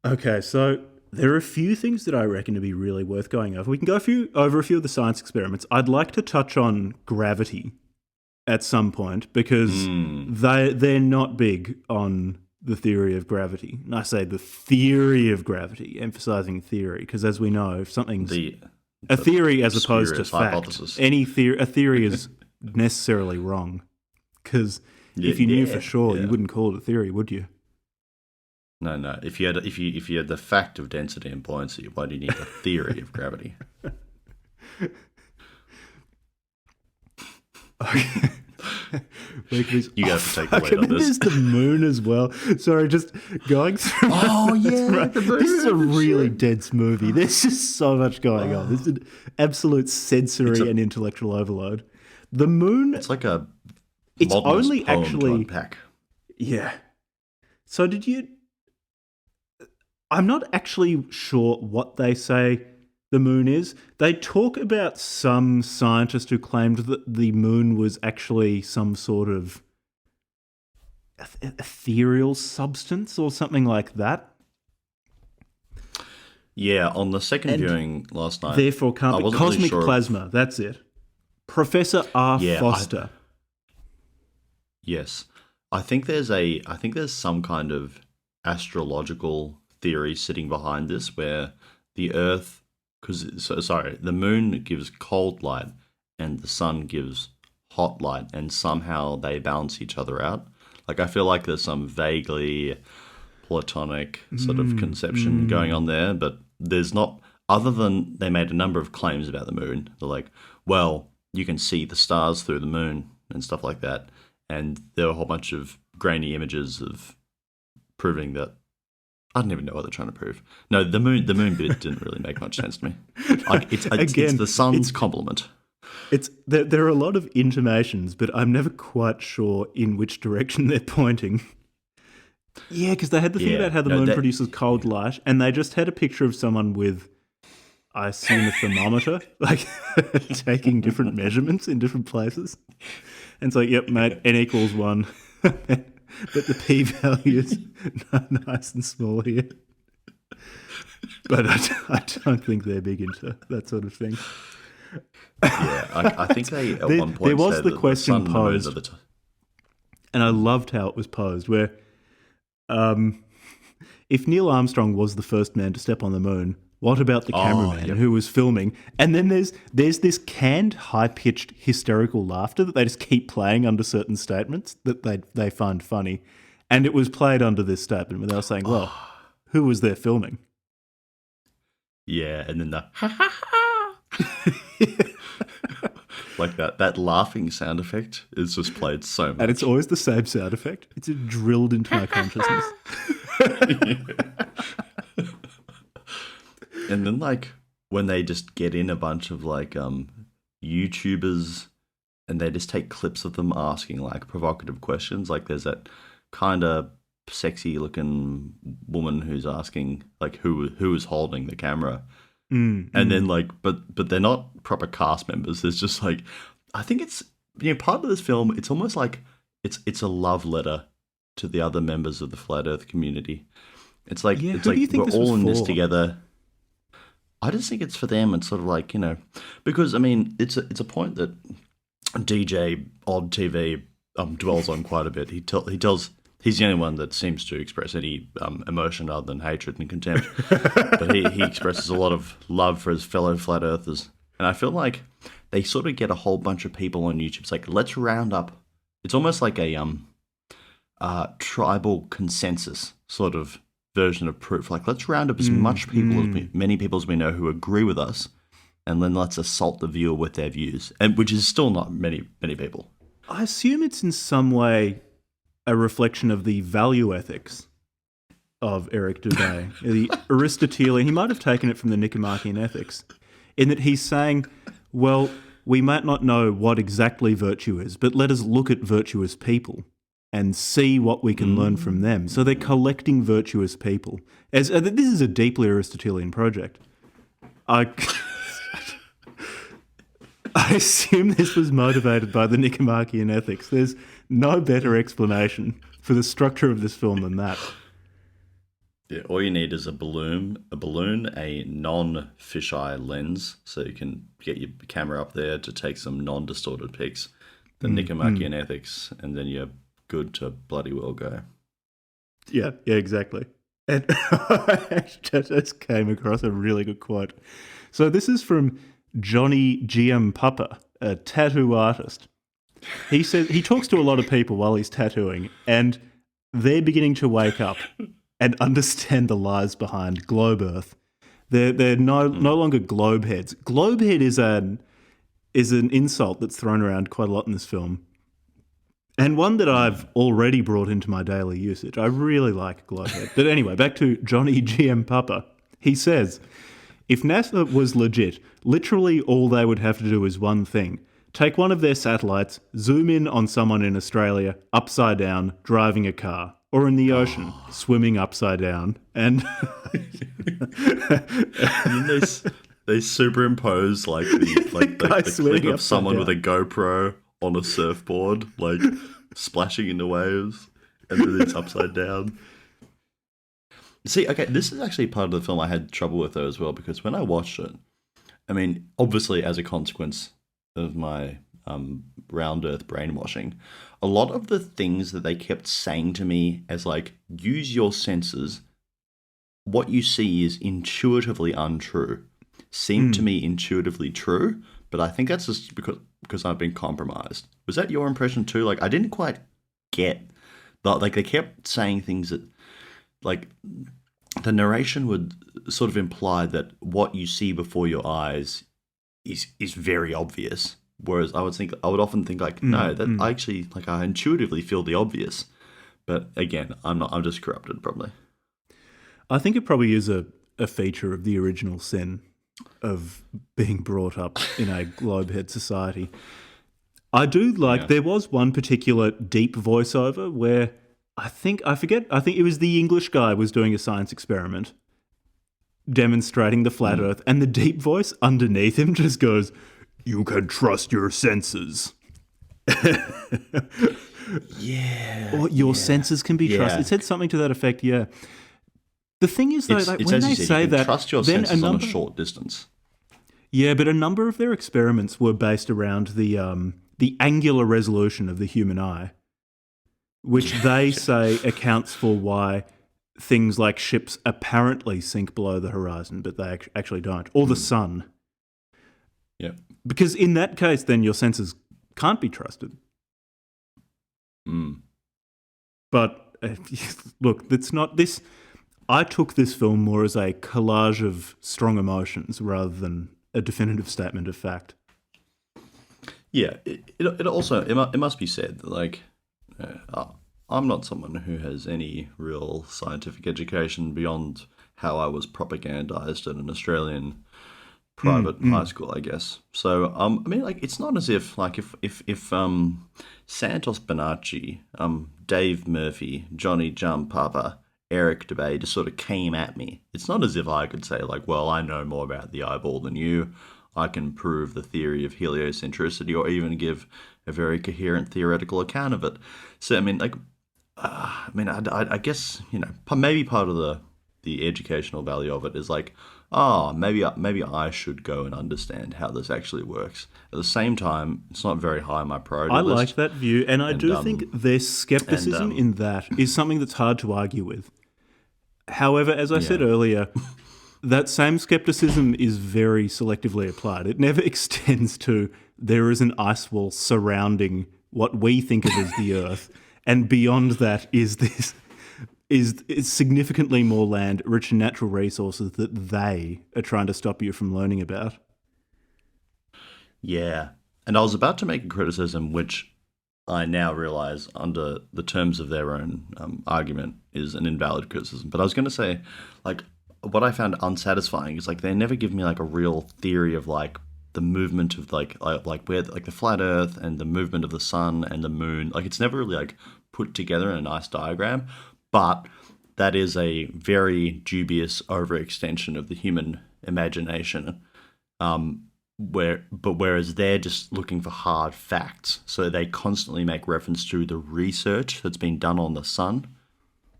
Okay, so there are a few things that I reckon to be really worth going over. We can go over a few of the science experiments. I'd like to touch on gravity at some point, because they're not big on the theory of gravity. And I say the theory of gravity, emphasizing theory, because as we know, if something's a theory as opposed to fact, hypothesis. A theory is necessarily wrong, because if you knew for sure, you wouldn't call it a theory, would you? No. If you had the fact of density and buoyancy, why do you need a theory of gravity? Okay. You have to take the lead on this. There's the moon as well. Sorry, just going through. Oh yeah, the moon. This is a really dense movie. There's just so much going on. This is an absolute sensory and intellectual overload. The moon. It's like a. It's only poem actually. to unpack. Yeah. So did you? I'm not actually sure what they say the moon is. They talk about some scientist who claimed that the moon was actually some sort of ethereal substance or something like that. Yeah, on the second viewing last night. Therefore, can't be cosmic plasma. That's it. Professor R. Foster. Yes, I think there's some kind of astrological theory sitting behind this, where the Earth. The moon gives cold light and the sun gives hot light, and somehow they balance each other out. Like, I feel like there's some vaguely Platonic sort of conception going on there, but there's not. other than they made a number of claims about the moon. They're like, well, you can see the stars through the moon and stuff like that. And there were a whole bunch of grainy images of proving that. I don't even know what they're trying to prove. No, the moon bit didn't really make much sense to me. Like, it's the sun's complement. There are a lot of intimations, but I'm never quite sure in which direction they're pointing. Yeah, because they had the thing about how the moon produces cold light, and they just had a picture of someone with, I assume, a thermometer, like taking different measurements in different places. And it's like, yep, mate, n equals 1. But the p-value is nice and small here. But I don't think they're big into that sort of thing. Yeah, I think they at one point there was said the that question the sun and the moon posed, are the and I loved how it was posed, where if Neil Armstrong was the first man to step on the moon, what about the cameraman who was filming? And then there's this canned, high-pitched, hysterical laughter that they just keep playing under certain statements that they find funny. And it was played under this statement where they were saying, well, who was there filming? Yeah, and then the ha-ha-ha. Like that laughing sound effect is just played so much. And it's always the same sound effect. It's drilled into my consciousness. And then, like, when they just get in a bunch of, like, YouTubers and they just take clips of them asking, like, provocative questions. Like, there's that kind of sexy-looking woman who's asking, like, who is holding the camera. And then, like, but they're not proper cast members. There's just, like, I think it's, part of this film, it's almost like it's a love letter to the other members of the Flat Earth community. It's like, we're all in this together. I just think it's for them. It's sort of like, because, I mean, it's a point that DJ Odd TV dwells on quite a bit. He tells he's the only one that seems to express any emotion other than hatred and contempt. But he expresses a lot of love for his fellow flat earthers. And I feel like they sort of get a whole bunch of people on YouTube. It's like, let's round up. It's almost like a tribal consensus sort of version of proof. Like, let's round up as many people as we know who agree with us, and then let's assault the viewer with their views, and which is still not many people. I assume it's in some way a reflection of the value ethics of Eric Dubay, the Aristotelian. He might have taken it from the Nicomachean Ethics, in that he's saying, well, we might not know what exactly virtue is, but let us look at virtuous people and see what we can learn from them. So they're collecting virtuous people. This is a deeply Aristotelian project. I assume this was motivated by the Nicomachean Ethics. There's no better explanation for the structure of this film than that. Yeah, all you need is a balloon, a non-fisheye lens, so you can get your camera up there to take some non-distorted pics. The Nicomachean Ethics, and then you're good to bloody well go. Yeah, exactly. And I just came across a really good quote. So this is from Johnny Giampapa, a tattoo artist. He says he talks to a lot of people while he's tattooing, and they're beginning to wake up and understand the lies behind globe Earth. They're no longer globe heads. Globe head is an insult that's thrown around quite a lot in this film, and one that I've already brought into my daily usage. I really like globe head. But anyway, back to Johnny Giampapa. He says, if NASA was legit, literally all they would have to do is one thing. Take one of their satellites, zoom in on someone in Australia, upside down, driving a car. Or in the ocean, swimming upside down. And they superimpose like the clip of someone with a GoPro on a surfboard, like splashing into waves, and then it's upside down. See, okay, this is actually part of the film I had trouble with though as well, because when I watched it, I mean, obviously as a consequence of my round earth brainwashing, a lot of the things that they kept saying to me as like, use your senses, what you see is intuitively untrue, seemed to me intuitively true, but I think that's just because I've been compromised. Was that your impression too? Like, I didn't quite get that. Like, they kept saying things that, like, the narration would sort of imply that what you see before your eyes is very obvious. Whereas I would often think like, no, that I actually like I intuitively feel the obvious. But again, I'm not. I'm just corrupted, probably. I think it probably is a feature of the original sin of being brought up in a globehead society. I do like, there was one particular deep voiceover where I think it was the English guy was doing a science experiment demonstrating the flat earth, and the deep voice underneath him just goes, "You can trust your senses." Or your senses can be trusted. It said something to that effect, yeah. The thing is, though, It's like, as when you they said, say you can that, trust your then senses on a short distance. Yeah, but a number of their experiments were based around the angular resolution of the human eye, which they say accounts for why things like ships apparently sink below the horizon, but they actually don't, or the sun. Yeah. Because in that case, then your senses can't be trusted. But look, it's not this. I took this film more as a collage of strong emotions rather than a definitive statement of fact. Yeah, it must be said that, like, I'm not someone who has any real scientific education beyond how I was propagandized at an Australian private high school, I guess. So, I mean, like, it's not as if, like, if Santos Bonacci, Dave Murphy, Johnny Giampapa, Eric Dubay just sort of came at me. It's not as if I could say, like, well, I know more about the eyeball than you. I can prove the theory of heliocentricity, or even give a very coherent theoretical account of it. So, I mean, like, I guess, you know, maybe part of the educational value of it is like, maybe I should go and understand how this actually works. At the same time, it's not very high on my priority list. I like that view, and I do think their skepticism in that is something that's hard to argue with. However, as I said earlier, that same skepticism is very selectively applied. It never extends to there is an ice wall surrounding what we think of as the Earth, and beyond that is significantly more land, rich in natural resources that they are trying to stop you from learning about. Yeah. And I was about to make a criticism, which I now realize under the terms of their own argument is an invalid criticism. But I was going to say, like, what I found unsatisfying is, like, they never give me, like, a real theory of, like, the movement of, like where, like, the flat Earth and the movement of the sun and the moon. Like, it's never really, like, put together in a nice diagram. But that is a very dubious overextension of the human imagination. Whereas they're just looking for hard facts, so they constantly make reference to the research that's been done on the sun,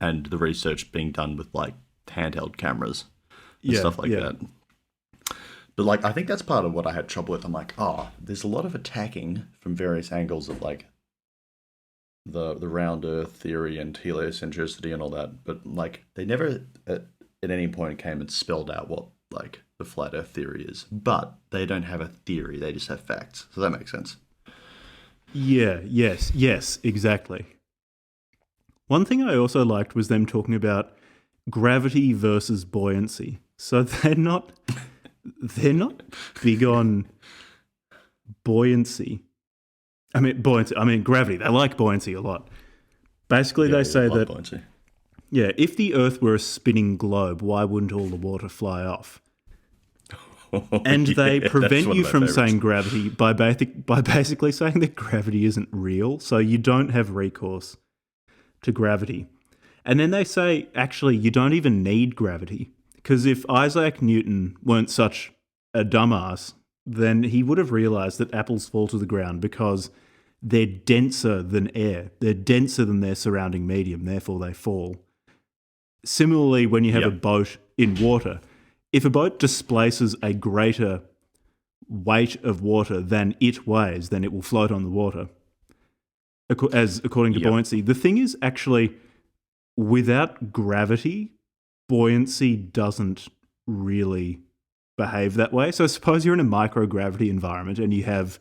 and the research being done with, like, handheld cameras and stuff like that. But, like, I think that's part of what I had trouble with. I'm like, there's a lot of attacking from various angles of, like, the round Earth theory and heliocentricity and all that, but, like, they never at any point came and spelled out what, like, the flat Earth theory is. But they don't have a theory; they just have facts. So that makes sense. Yeah. Yes. Exactly. One thing I also liked was them talking about gravity versus buoyancy. So they're not big on buoyancy. I mean gravity. They like buoyancy a lot. Basically, they say that buoyancy. If the Earth were a spinning globe, why wouldn't all the water fly off? And they prevent you from saying gravity by basically saying that gravity isn't real, so you don't have recourse to gravity. And then they say, actually, you don't even need gravity, because if Isaac Newton weren't such a dumbass, then he would have realised that apples fall to the ground because they're denser than air. They're denser than their surrounding medium, therefore they fall. Similarly, when you have a boat in water, if a boat displaces a greater weight of water than it weighs, then it will float on the water, according to buoyancy. The thing is, actually, without gravity, buoyancy doesn't really behave that way. So suppose you're in a microgravity environment and you have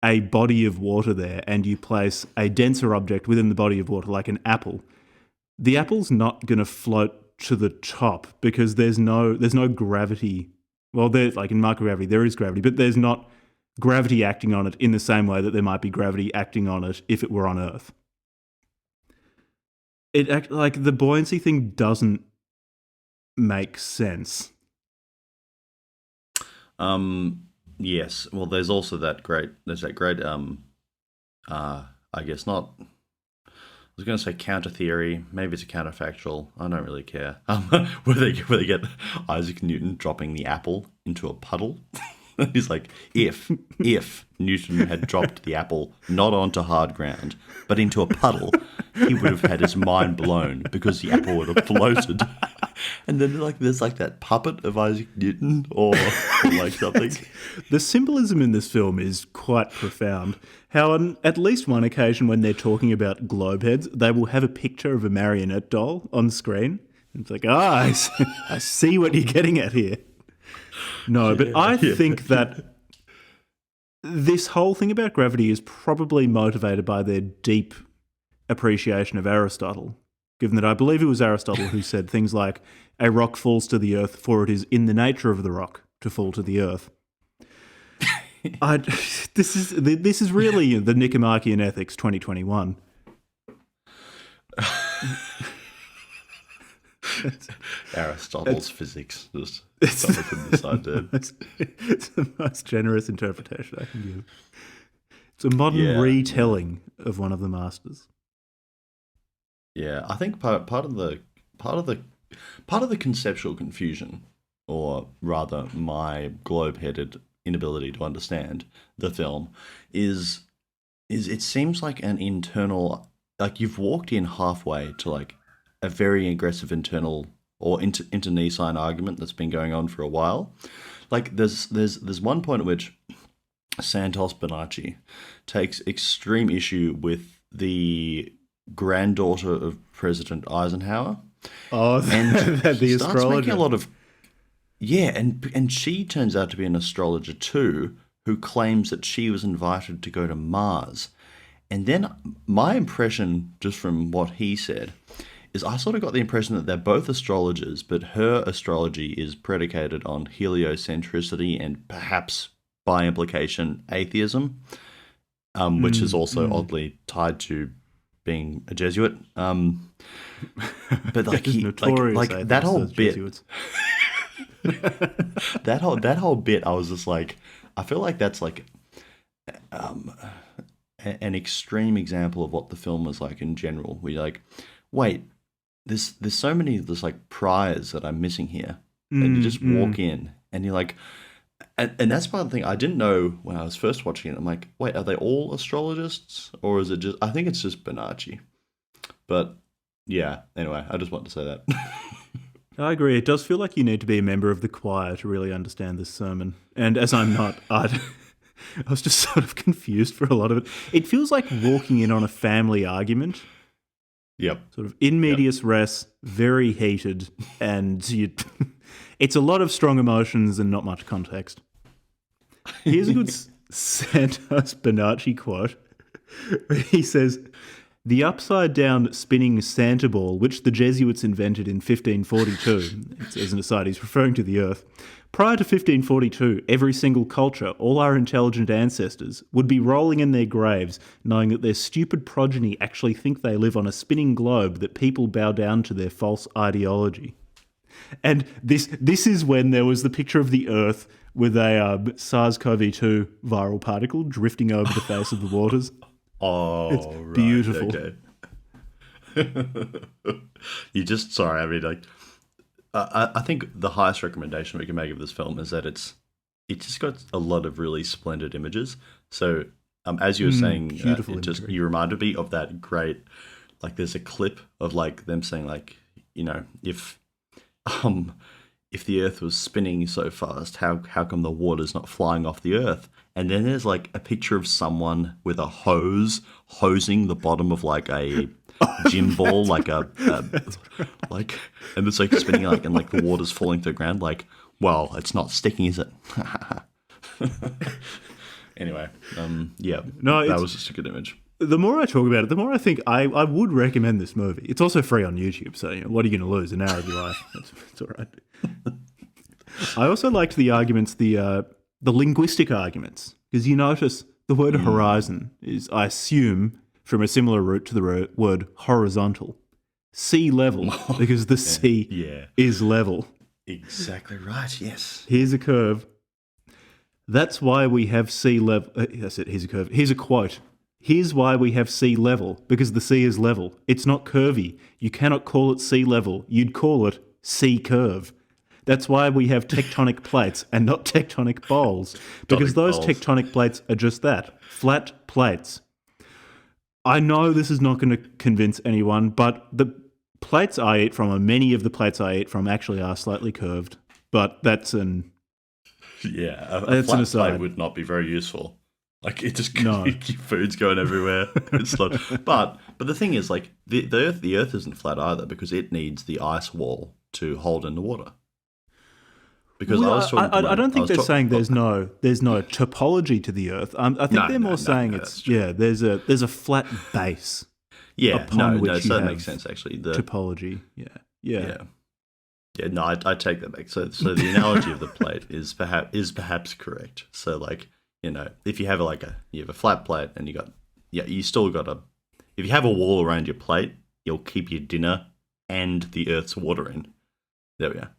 a body of water there and you place a denser object within the body of water, like an apple. The apple's not going to float to the top because there's no gravity. Well, there's like in microgravity there is gravity, but there's not gravity acting on it in the same way that there might be gravity acting on it if it were on Earth. Like the buoyancy thing doesn't make sense. Yes. Well, there's also that great I guess not, I was going to say counter theory, maybe it's a counterfactual, I don't really care, where they get Isaac Newton dropping the apple into a puddle. He's like, if Newton had dropped the apple not onto hard ground, but into a puddle, he would have had his mind blown because the apple would have floated. And then there's that puppet of Isaac Newton or like something. The symbolism in this film is quite profound. How on at least one occasion when they're talking about globe heads, they will have a picture of a marionette doll on screen. It's like, I see what you're getting at here. No, but I think that this whole thing about gravity is probably motivated by their deep appreciation of Aristotle, given that I believe it was Aristotle who said things like, a rock falls to the earth for it is in the nature of the rock to fall to the earth. This is really the Nicomachean Ethics 2021. Aristotle's physics. Just something from the side, dude. It's the most generous interpretation I can give. It's a modern retelling of one of the masters. Yeah, I think part of the conceptual confusion, or rather my globe-headed inability to understand the film, is it seems like an internal, like you've walked in halfway to like a very aggressive internal or internecine argument that's been going on for a while. Like there's one point at which Santos Bonacci takes extreme issue with the granddaughter of President Eisenhower. Oh, and the starts astrologer. making a lot of and she turns out to be an astrologer too, who claims that she was invited to go to Mars. And then my impression, just from what he said, is I sort of got the impression that they're both astrologers, but her astrology is predicated on heliocentricity and perhaps, by implication, atheism, which is also oddly tied to being a Jesuit. But like that whole bit, that whole bit, I was just like, I feel like that's like an extreme example of what the film was like in general. Where you're like, wait, there's so many just like priors that I'm missing here, and you just walk in and you're like, and that's part of the thing I didn't know when I was first watching it. I'm like, wait, are they all astrologists, or is it just? I think it's just Bonacci, but yeah. Anyway, I just wanted to say that. I agree. It does feel like you need to be a member of the choir to really understand this sermon. And as I'm not, I was just sort of confused for a lot of it. It feels like walking in on a family argument. Yep. Sort of in medias res, very heated, and it's a lot of strong emotions and not much context. Here's a good Santos Bonacci quote. He says, "The upside-down spinning Santa ball, which the Jesuits invented in 1542, as an aside, he's referring to the Earth. Prior to 1542, every single culture, all our intelligent ancestors, would be rolling in their graves, knowing that their stupid progeny actually think they live on a spinning globe that people bow down to their false ideology." And this is when there was the picture of the Earth with a SARS-CoV-2 viral particle drifting over the face of the waters. Oh, it's right, beautiful. Okay. Sorry, I mean, like, I think the highest recommendation we can make of this film is that it just got a lot of really splendid images. So, as you were saying, you reminded me of that great, like, there's a clip of like them saying like, you know, if the Earth was spinning so fast, how come the water's not flying off the Earth? And then there's like a picture of someone with a hose hosing the bottom of like a gym ball, like like, and it's like spinning like, and like the water's falling to the ground. Like, well, it's not sticking, is it? Anyway, yeah, no, that was just a good image. the more I talk about it, the more I think I would recommend this movie. It's also free on YouTube, so what are you going to lose? An hour of your life. It's all right. I also liked the arguments, the linguistic arguments, because you notice the word horizon is, I assume, from a similar root to the word horizontal. Sea level, because the sea is level. Exactly right, yes. Here's a curve. That's why we have sea level. That's it, here's a curve. Here's a quote. Here's why we have sea level, because the sea is level. It's not curvy. You cannot call it sea level. You'd call it sea curve. That's why we have tectonic plates and not tectonic bowls, because those tectonic plates are just that, flat plates. I know this is not going to convince anyone, but the plates I eat from, and many of the plates I eat from, actually are slightly curved, but that's an... Yeah, a flat plate would not be very useful. Like, it just your food's going everywhere. It's not, but the thing is, like, the Earth isn't flat either, because it needs the ice wall to hold in the water. Because I don't think they're saying there's no topology to the Earth. I think they're more saying there's a flat base. Yeah, which that makes sense actually. The topology. Yeah. No, I take that back. So the analogy of the plate is perhaps correct. So, like, you know, if you have a flat plate and you still got if you have a wall around your plate, you'll keep your dinner and the Earth's water in. There we are.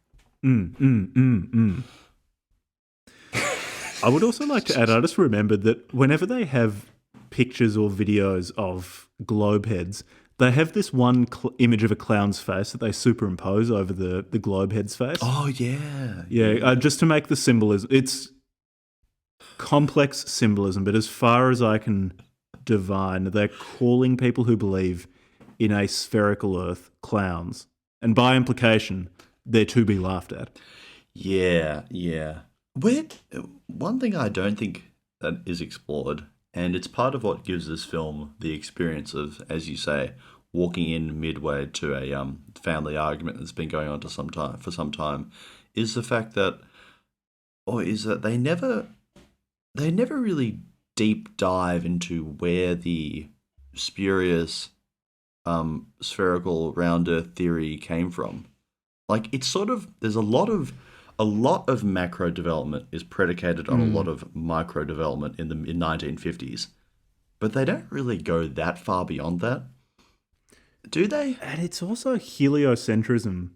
I would also like to add, I just remembered that whenever they have pictures or videos of globe heads, they have this one image of a clown's face that they superimpose over the globe head's face. Oh, yeah. Yeah, just to make the symbolism. It's complex symbolism, but as far as I can divine, they're calling people who believe in a spherical Earth clowns. And by implication, they're to be laughed at. Yeah. One thing I don't think that is explored, and it's part of what gives this film the experience of, as you say, walking in midway to a family argument that's been going on for some time, is the fact that, they never really deep dive into where the spurious spherical round Earth theory came from. Like, it's sort of, there's a lot of macro development is predicated on a lot of micro development in 1950s, but they don't really go that far beyond that, do they? And it's also heliocentrism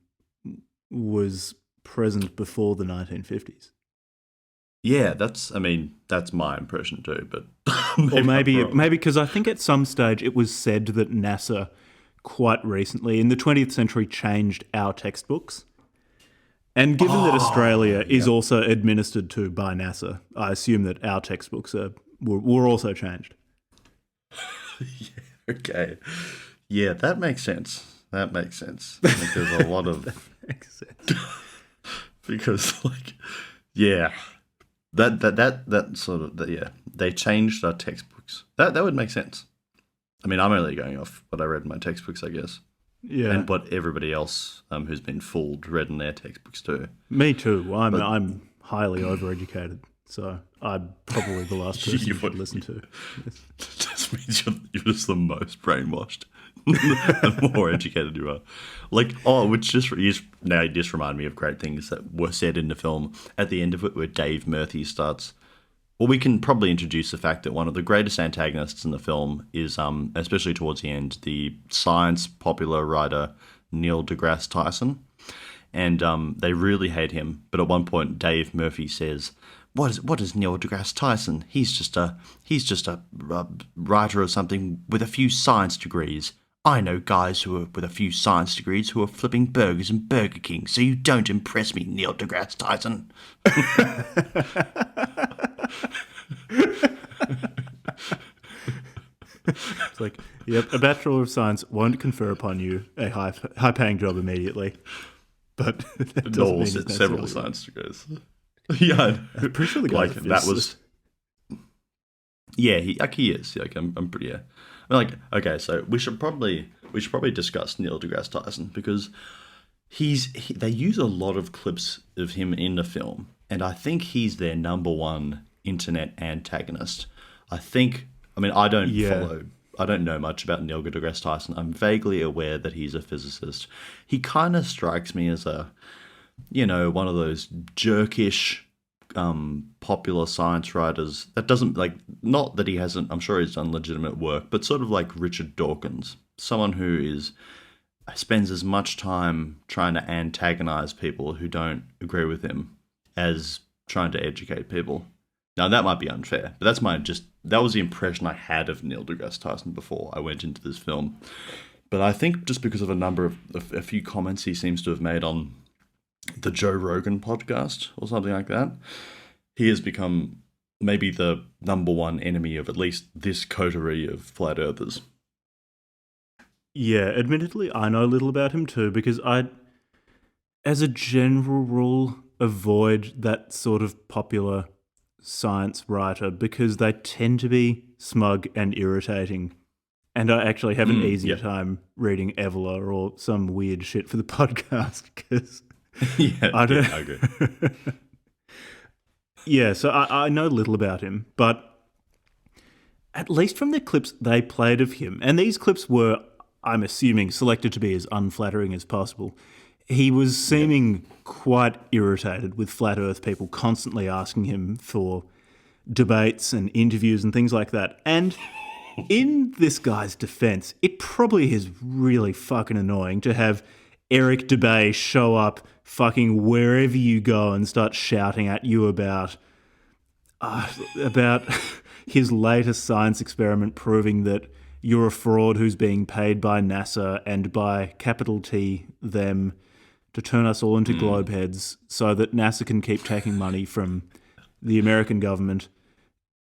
was present before the 1950s. Yeah, that's my impression too, but maybe because I think at some stage it was said that NASA quite recently in the 20th century changed our textbooks. And given that Australia is also administered to by NASA, I assume that our textbooks were also changed. Okay. Yeah, that makes sense. Like, there's a lot of... That makes sense. Because, like, yeah, that sort of, they changed our textbooks. That would make sense. I mean, I'm only going off what I read in my textbooks, I guess. Yeah. And what everybody else who's been fooled read in their textbooks too. Me too. I'm highly overeducated, so I'm probably the last person you should listen to. Yes. Just means you're just the most brainwashed. The more educated you are. Like, which just remind me of great things that were said in the film at the end of it, where Dave Murphy starts. Well, we can probably introduce the fact that one of the greatest antagonists in the film is, especially towards the end, the science popular writer Neil deGrasse Tyson. And they really hate him. But at one point, Dave Murphy says, "What is Neil deGrasse Tyson? He's just a writer or something with a few science degrees. I know guys with a few science degrees who are flipping burgers in Burger King, so you don't impress me, Neil deGrasse Tyson." It's like, yep, a Bachelor of Science won't confer upon you a high-paying job immediately, but that doesn't mean it's several science degrees. Yeah, I'm pretty sure the guy that was. Yeah, he is. Like, I'm pretty. Yeah. Like, okay, so we should probably discuss Neil deGrasse Tyson, because they use a lot of clips of him in the film, and I think he's their number one internet antagonist. I don't I don't know much about Neil deGrasse Tyson. I'm vaguely aware that he's a physicist. He kind of strikes me as a, one of those jerkish, popular science writers that doesn't not that he hasn't, I'm sure he's done legitimate work, but sort of like Richard Dawkins, someone who spends as much time trying to antagonize people who don't agree with him as trying to educate people. Now, that might be unfair, but that was the impression I had of Neil deGrasse Tyson before I went into this film. But I think just because of a few comments he seems to have made on the Joe Rogan podcast or something like that, he has become maybe the number one enemy of at least this coterie of flat earthers. Yeah, admittedly, I know little about him too, because as a general rule, avoid that sort of popular science writer because they tend to be smug and irritating. And I actually have an easier time reading Hibbeler or some weird shit for the podcast because I agree. Yeah, so I know little about him, but at least from the clips they played of him, and these clips were, I'm assuming, selected to be as unflattering as possible, he was seeming quite irritated with flat earth people constantly asking him for debates and interviews and things like that. And in this guy's defense, it probably is really fucking annoying to have Eric Dubay show up fucking wherever you go and start shouting at you about his latest science experiment proving that you're a fraud who's being paid by NASA and by capital T, them, to turn us all into globeheads so that NASA can keep taking money from the American government.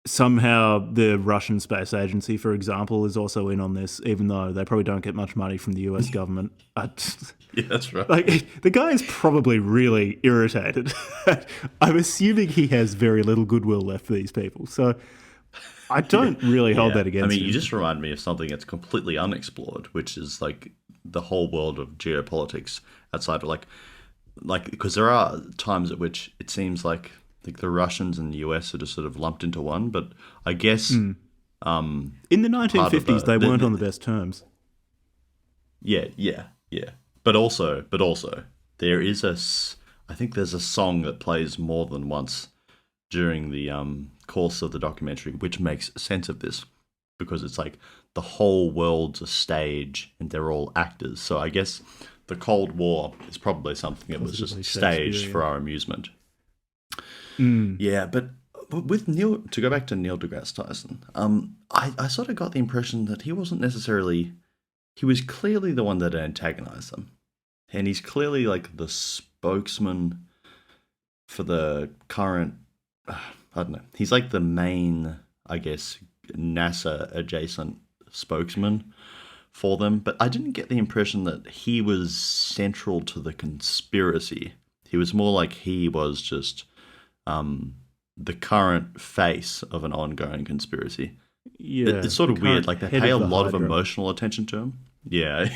Somehow the Russian Space Agency, for example, is also in on this, even though they probably don't get much money from the US government. Yeah, that's right. The guy is probably really irritated. I'm assuming he has very little goodwill left for these people. So I don't really hold that against him. You just remind me of something that's completely unexplored, which is like the whole world of geopolitics outside of because there are times at which it seems like the Russians and the US are just sort of lumped into one, but I guess in the 1950s they weren't on the best terms. Yeah. But also there is I think there's a song that plays more than once during the course of the documentary, which makes sense of this because it's like the whole world's a stage and they're all actors. So I guess the Cold War is probably something that was just staged for our amusement. Yeah, but with Neil, to go back to Neil deGrasse Tyson, I sort of got the impression that he wasn't necessarily, he was clearly the one that antagonized them. And he's clearly like the spokesman for the current, I don't know, he's like the main, I guess, NASA adjacent spokesman for them. But I didn't get the impression that he was central to the conspiracy. He was more like he was just the current face of an ongoing conspiracy. Yeah, it's sort of weird. Like they pay a lot of emotional attention to him. Yeah,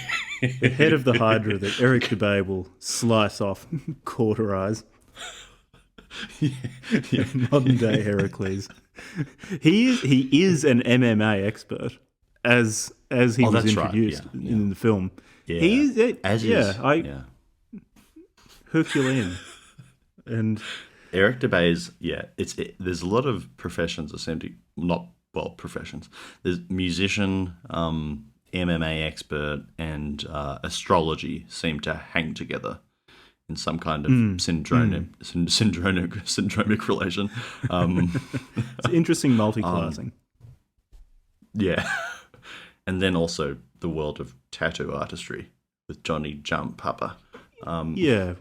the head of the Hydra that Eric Dubay will slice off, cauterize. Yeah. Modern day Heracles. He is an MMA expert, as he was introduced in the film. Yeah, he is. Herculean, and Eric Dubay is there's a lot of professions that seem to professions. There's musician, MMA expert, and astrology seem to hang together in some kind of syndromic relation. It's interesting multi-classing. Yeah. And then also the world of tattoo artistry with Johnny Giampapa. The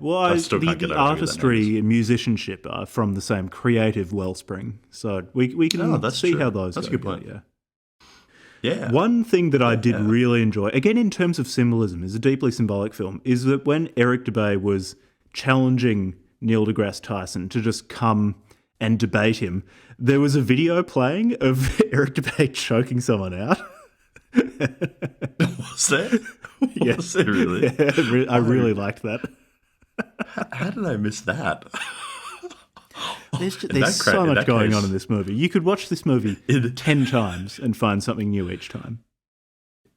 artistry and musicianship are from the same creative wellspring. So we can see how those That's go. A good point. Yeah. One thing that I did really enjoy, again in terms of symbolism, is a deeply symbolic film, is that when Eric Dubay was challenging Neil deGrasse Tyson to just come and debate him, there was a video playing of Eric Dubay choking someone out. Was there? Yes. Was there really? Yeah, I really liked that. How did I miss that? There's so much going on in this movie. You could watch this movie 10 times and find something new each time.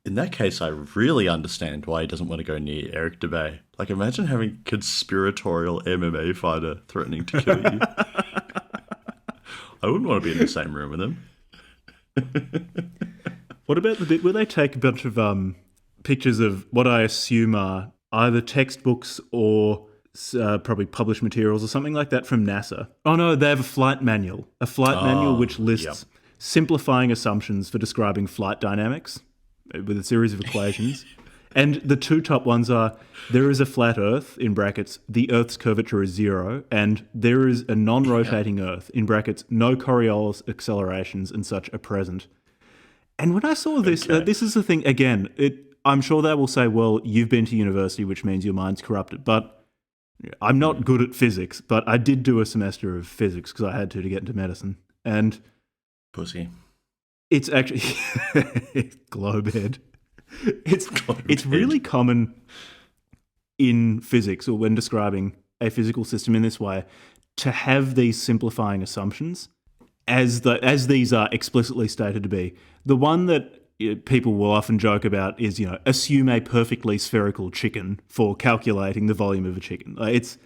in that case, I really understand why he doesn't want to go near Eric Dubay. Like, imagine having conspiratorial MMA fighter threatening to kill you. I wouldn't want to be in the same room with him. What about the bit where they take a bunch of pictures of what I assume are either textbooks or probably published materials or something like that from NASA? Oh no, they have a flight manual. A flight manual which lists simplifying assumptions for describing flight dynamics with a series of equations. And the two top ones are, there is a flat Earth, in brackets, the Earth's curvature is 0, and there is a non-rotating Earth, in brackets, no Coriolis accelerations and such are present. And when I saw this, this is the thing, again, I'm sure they will say, well, you've been to university, which means your mind's corrupted. But I'm not good at physics, but I did do a semester of physics because I had to get into medicine. And pussy. It's actually globehead. It's really common in physics, or when describing a physical system in this way, to have these simplifying assumptions as these are explicitly stated to be. The one that people will often joke about is, assume a perfectly spherical chicken for calculating the volume of a chicken. It's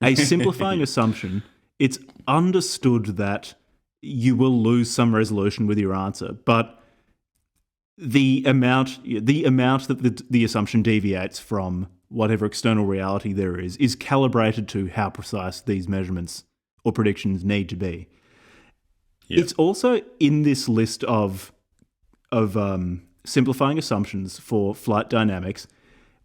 a simplifying assumption. It's understood that you will lose some resolution with your answer, but the amount that the assumption deviates from whatever external reality there is calibrated to how precise these measurements or predictions need to be. Yep. It's also in this list of simplifying assumptions for flight dynamics.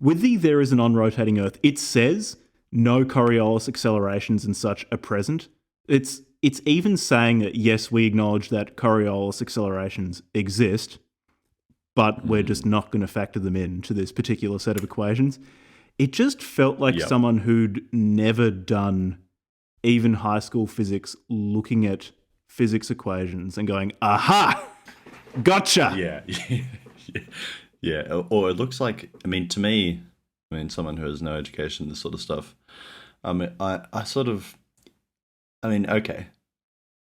With the there is an on-rotating Earth, it says no Coriolis accelerations and such are present. It's even saying that, yes, we acknowledge that Coriolis accelerations exist, but we're just not going to factor them into this particular set of equations. It just felt like someone who'd never done even high school physics looking at physics equations and going, aha, gotcha. Yeah. Or it looks like, to me, someone who has no education in this sort of stuff, okay,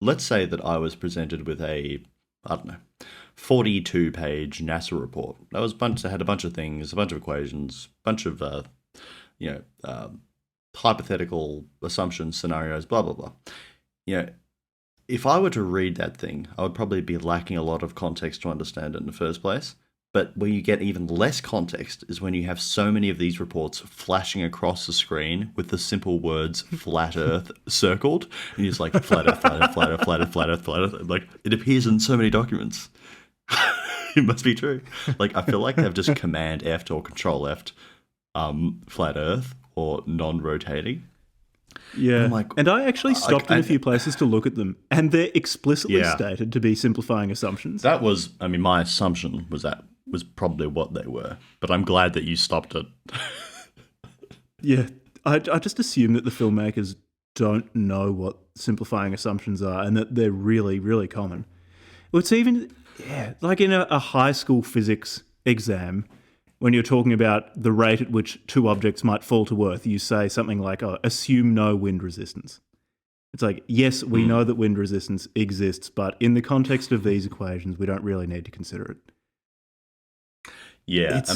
let's say that I was presented with a, 42-page NASA report. That had a bunch of things, a bunch of equations, a bunch of, hypothetical assumptions, scenarios, blah, blah, blah. If I were to read that thing, I would probably be lacking a lot of context to understand it in the first place. But where you get even less context is when you have so many of these reports flashing across the screen with the simple words flat Earth circled. And you're just like, flat Earth, flat Earth, flat Earth, flat Earth, flat Earth, flat Earth. Like, it appears in so many documents. It must be true. Like, I feel like they've just Command F or Control F flat Earth or non-rotating. Yeah, and I actually stopped in a few places to look at them, and they're explicitly stated to be simplifying assumptions. That was, my assumption was that was probably what they were, but I'm glad that you stopped it. Yeah, I just assume that the filmmakers don't know what simplifying assumptions are and that they're really, really common. Well, it's even, like in a high school physics exam, when you're talking about the rate at which two objects might fall to Earth, you say something like, assume no wind resistance. It's like, yes, we know that wind resistance exists, but in the context of these equations, we don't really need to consider it. Yeah, it's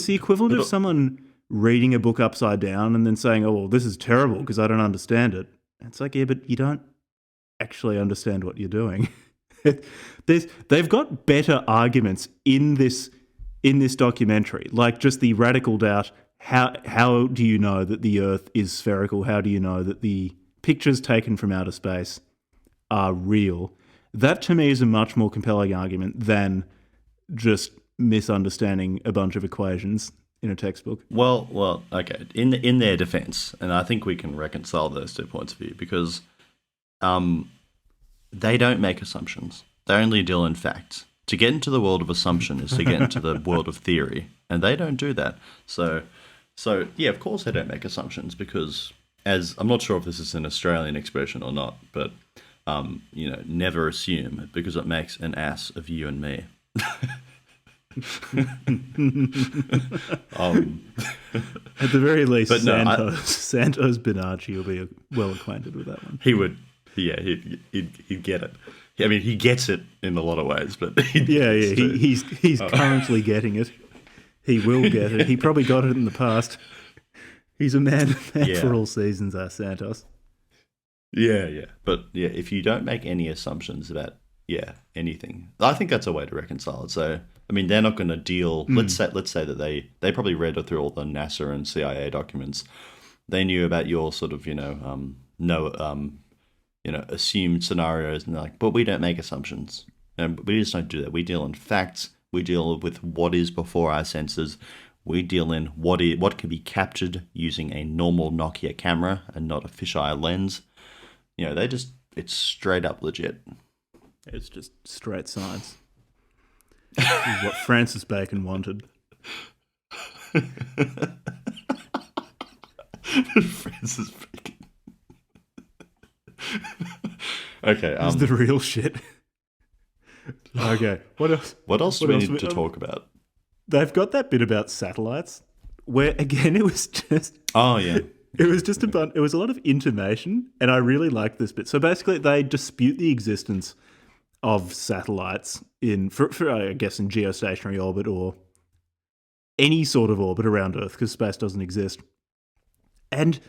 the equivalent of someone reading a book upside down and then saying, oh, well, this is terrible because I don't understand it. It's like, yeah, but you don't actually understand what you're doing. They've got better arguments in this documentary, like just the radical doubt, how do you know that the Earth is spherical? How do you know that the pictures taken from outer space are real? That to me is a much more compelling argument than just misunderstanding a bunch of equations in a textbook. Well, okay. In their defense, and I think we can reconcile those 2 points of view, because they don't make assumptions. They only deal in facts. To get into the world of assumption is to get into the world of theory, and they don't do that. So yeah, of course they don't make assumptions, because as I'm not sure if this is an Australian expression or not, but never assume, because it makes an ass of you and me. At the very least, but Santos Bonacci will be well acquainted with that one. He would, yeah, he'd get it. I mean, he gets it in a lot of ways, but he's currently getting it. He will get it. He probably got it in the past. He's a man for all seasons, Santos. Yeah. But yeah, if you don't make any assumptions about anything, I think that's a way to reconcile it. So I mean, they're not going to deal. Let's say that they probably read through all the NASA and CIA documents. They knew about your sort of assumed scenarios, and they're like, but we don't make assumptions, and we just don't do that. We deal in facts. We deal with what is before our senses. We deal in what can be captured using a normal Nokia camera and not a fisheye lens. It's straight up legit. It's just straight science. This is what Francis Bacon wanted. Francis Bacon. Okay. This is the real shit. Okay. What else? What else do we need to talk about? They've got that bit about satellites where, again, it was just... Oh, yeah. It was just it was a lot of intimation, and I really liked this bit. So basically, they dispute the existence of satellites for I guess, in geostationary orbit or any sort of orbit around Earth, because space doesn't exist. And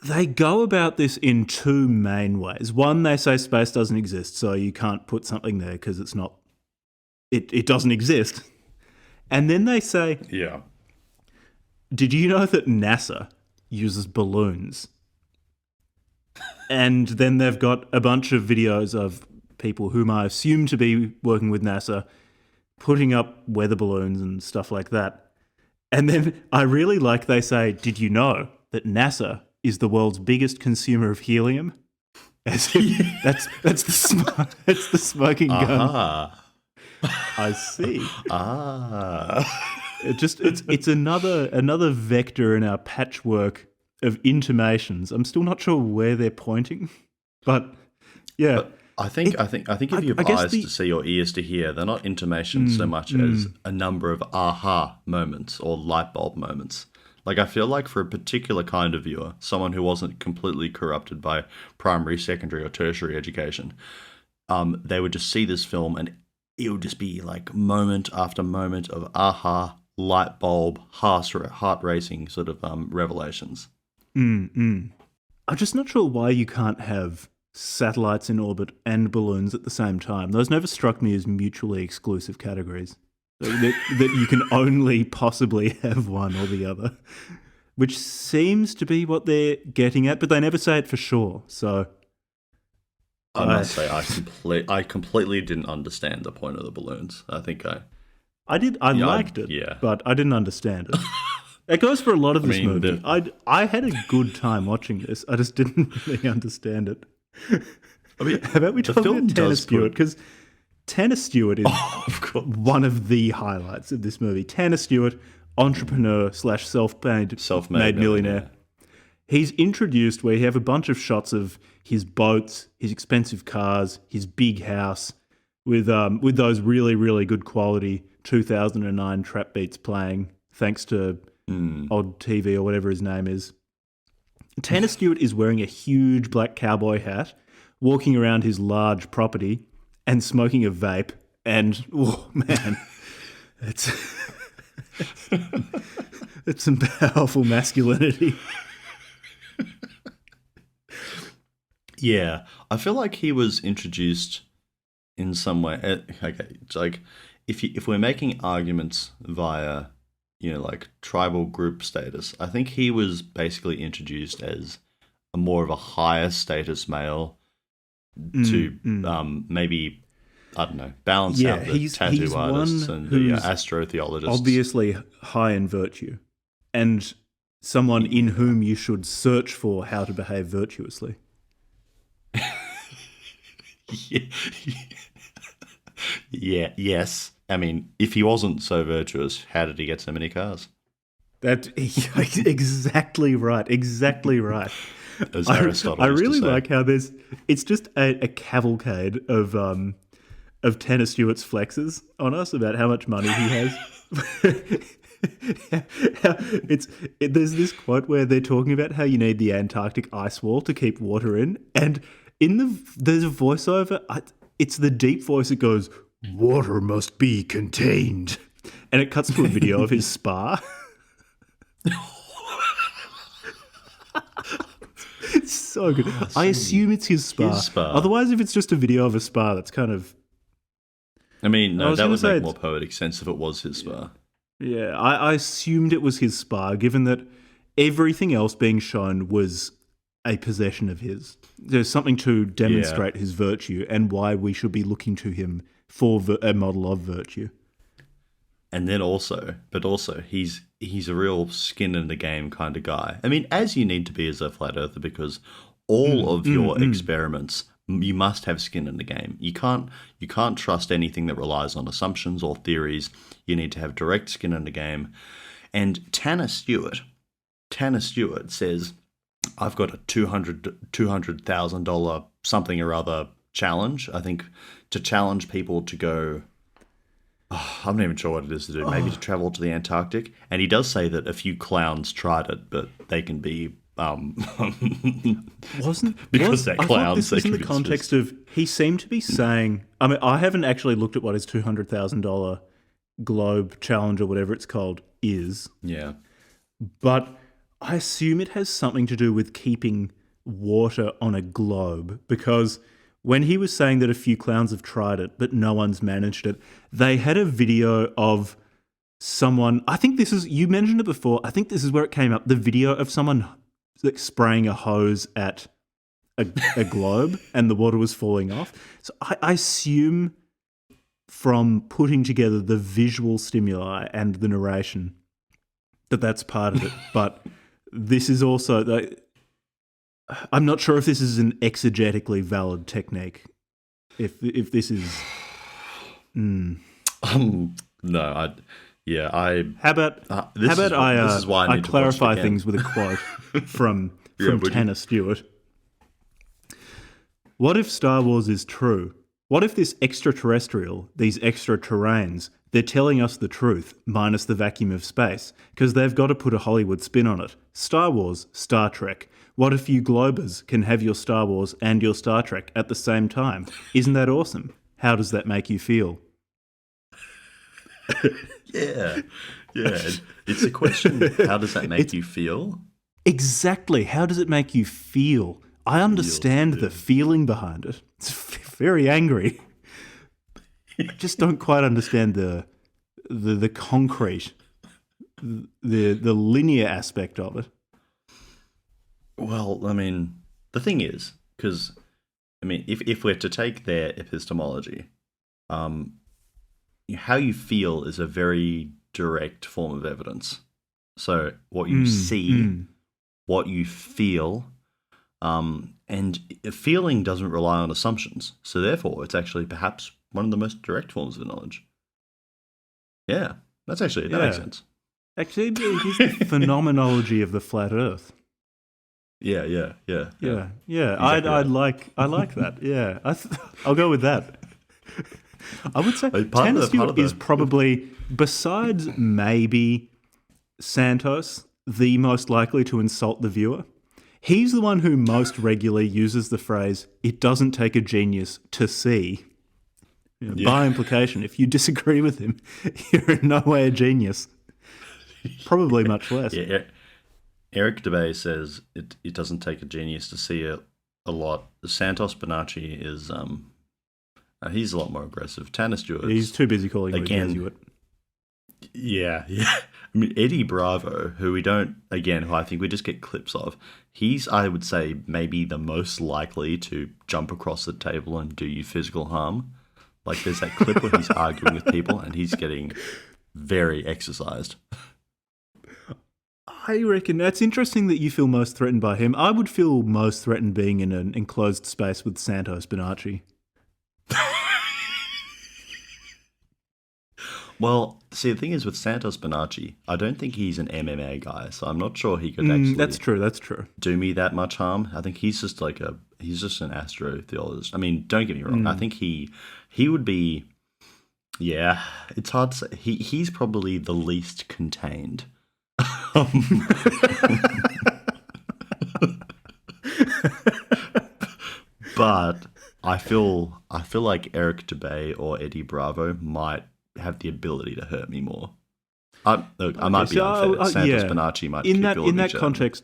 they go about this in two main ways. One, they say space doesn't exist, so you can't put something there because it's not... It doesn't exist. And then they say... Yeah. Did you know that NASA uses balloons? And then they've got a bunch of videos of people whom I assume to be working with NASA putting up weather balloons and stuff like that. And then I really like they say, did you know that NASA is the world's biggest consumer of helium? As if that's the smoking gun. I see. It's another vector in our patchwork of intimations. I'm still not sure where they're pointing, but yeah. But I think if your eyes to see or ears to hear, they're not intimations so much as a number of aha moments or light bulb moments. Like, I feel like for a particular kind of viewer, someone who wasn't completely corrupted by primary, secondary, or tertiary education, they would just see this film and it would just be like moment after moment of aha, light bulb, heart racing sort of revelations. I'm just not sure why you can't have satellites in orbit and balloons at the same time. Those never struck me as mutually exclusive categories. That you can only possibly have one or the other, which seems to be what they're getting at, but they never say it for sure. So I must say, I completely didn't understand the point of the balloons. I think I did. I liked it, but I didn't understand it. It goes for a lot of this movie. I had a good time watching this. I just didn't really understand it. I mean, how about we talk about Tanner Stewart? Because Tanner Stewart is one of the highlights of this movie. Tanner Stewart, entrepreneur / self-made millionaire. He's introduced where you have a bunch of shots of his boats, his expensive cars, his big house, with those really, really good quality 2009 trap beats playing, thanks to Odd TV or whatever his name is. Tanner Stewart is wearing a huge black cowboy hat, walking around his large property and smoking a vape. And, oh, man, it's some powerful masculinity. Yeah, I feel like he was introduced in some way. Okay, it's like if we're making arguments via, like tribal group status, I think he was basically introduced as a more of a higher status male to maybe, I don't know, balance out the tattoo artists and the astrotheologists. Obviously high in virtue, and someone in whom you should search for how to behave virtuously. Yes. I mean, if he wasn't so virtuous, how did he get so many cars? Exactly right. As Aristotle I really used to say. like how it's just a cavalcade of Tanner Stewart's flexes on us about how much money he has. There's this quote where they're talking about how you need the Antarctic ice wall to keep water in, and there's a voiceover. It's the deep voice that goes, "Water must be contained," and it cuts to a video of his spa. It's so good. I assume it's his spa. Otherwise, if it's just a video of a spa, that's kind of... I mean, no, that would make more poetic sense if it was his spa. Yeah, I assumed it was his spa, given that everything else being shown was a possession of his. There's something to demonstrate his virtue and why we should be looking to him for a model of virtue. And then also, he's a real skin in the game kind of guy. I mean, as you need to be as a flat earther, because all of your experiments, you must have skin in the game. You can't trust anything that relies on assumptions or theories. You need to have direct skin in the game. And Tanner Stewart says, I've got a $200,000 something or other challenge, I think, to challenge people to go... I'm not even sure what it is to do. Maybe to travel to the Antarctic. And he does say that a few clowns tried it, but they can be... Wasn't because they're clowns. I thought this was in the context of... He seemed to be saying... I mean, I haven't actually looked at what his $200,000 globe challenge or whatever it's called is. Yeah. But I assume it has something to do with keeping water on a globe, because... When he was saying that a few clowns have tried it, but no one's managed it, they had a video of someone... I think this is... You mentioned it before. I think this is where it came up. The video of someone like spraying a hose at a globe and the water was falling off. So I assume from putting together the visual stimuli and the narration that that's part of it. But this is also... I'm not sure if this is an exegetically valid technique. If this is, no, How about I clarify things with a quote from Tanner Stewart. What if Star Wars is true? What if this extraterrestrial, these extra terrains, they're telling us the truth, minus the vacuum of space, because they've got to put a Hollywood spin on it. Star Wars, Star Trek. What if you Globers can have your Star Wars and your Star Trek at the same time? Isn't that awesome? How does that make you feel? Yeah. It's a question, how does that make you feel? Exactly. How does it make you feel? I understand the feeling behind it. It's very angry. I just don't quite understand the concrete, the linear aspect of it. Well, I mean, the thing is, because, I mean, if we're to take their epistemology, how you feel is a very direct form of evidence. So what you see, what you feel, and feeling doesn't rely on assumptions. So therefore, it's actually perhaps one of the most direct forms of knowledge. Yeah, that makes sense. Actually, it is the phenomenology of the flat Earth. Yeah. Exactly. I like that. Yeah, I'll go with that. I would say Tanner Stewart is probably, besides maybe Santos, the most likely to insult the viewer. He's the one who most regularly uses the phrase, "It doesn't take a genius to see." By implication, if you disagree with him, you're in no way a genius. Probably much less. Yeah. Eric Dubay says it doesn't take a genius to see a lot. Santos Bonacci is he's a lot more aggressive. Tanner Stewart, he's too busy calling him a Jesuit. Yeah. I mean, Eddie Bravo, who I think we just get clips of. He's, I would say, maybe the most likely to jump across the table and do you physical harm. Like, there's that clip where he's arguing with people and he's getting very exercised. I reckon that's interesting that you feel most threatened by him. I would feel most threatened being in an enclosed space with Santos Bonacci. Well, see, the thing is with Santos Bonacci, I don't think he's an MMA guy, so I'm not sure he could actually... That's true. ...do me that much harm. I think he's just he's just an astrotheologist. I mean, don't get me wrong. I think he would be... Yeah, it's hard to say. He's probably the least contained. But I feel like Eric Dubay or Eddie Bravo might have the ability to hurt me more. Look, I might be unfair. Santos Bonacci might keep in that context.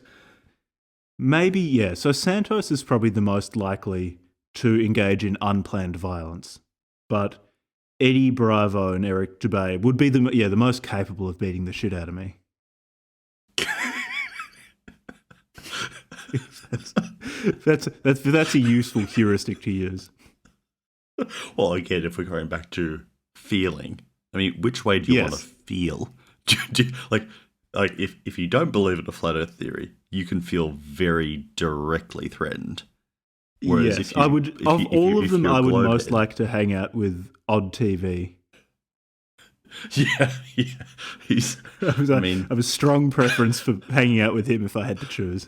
Maybe, yeah. So Santos is probably the most likely to engage in unplanned violence, but Eddie Bravo and Eric Dubay would be the most capable of beating the shit out of me. that's a useful heuristic to use. Well, again, if we're going back to feeling, I mean, which way do you want to feel? Like if you don't believe in a flat Earth theory, you can feel very directly threatened. Whereas yes, I would. Of all of them, I would most like to hang out with Odd TV. Yeah. I have a strong preference for hanging out with him if I had to choose.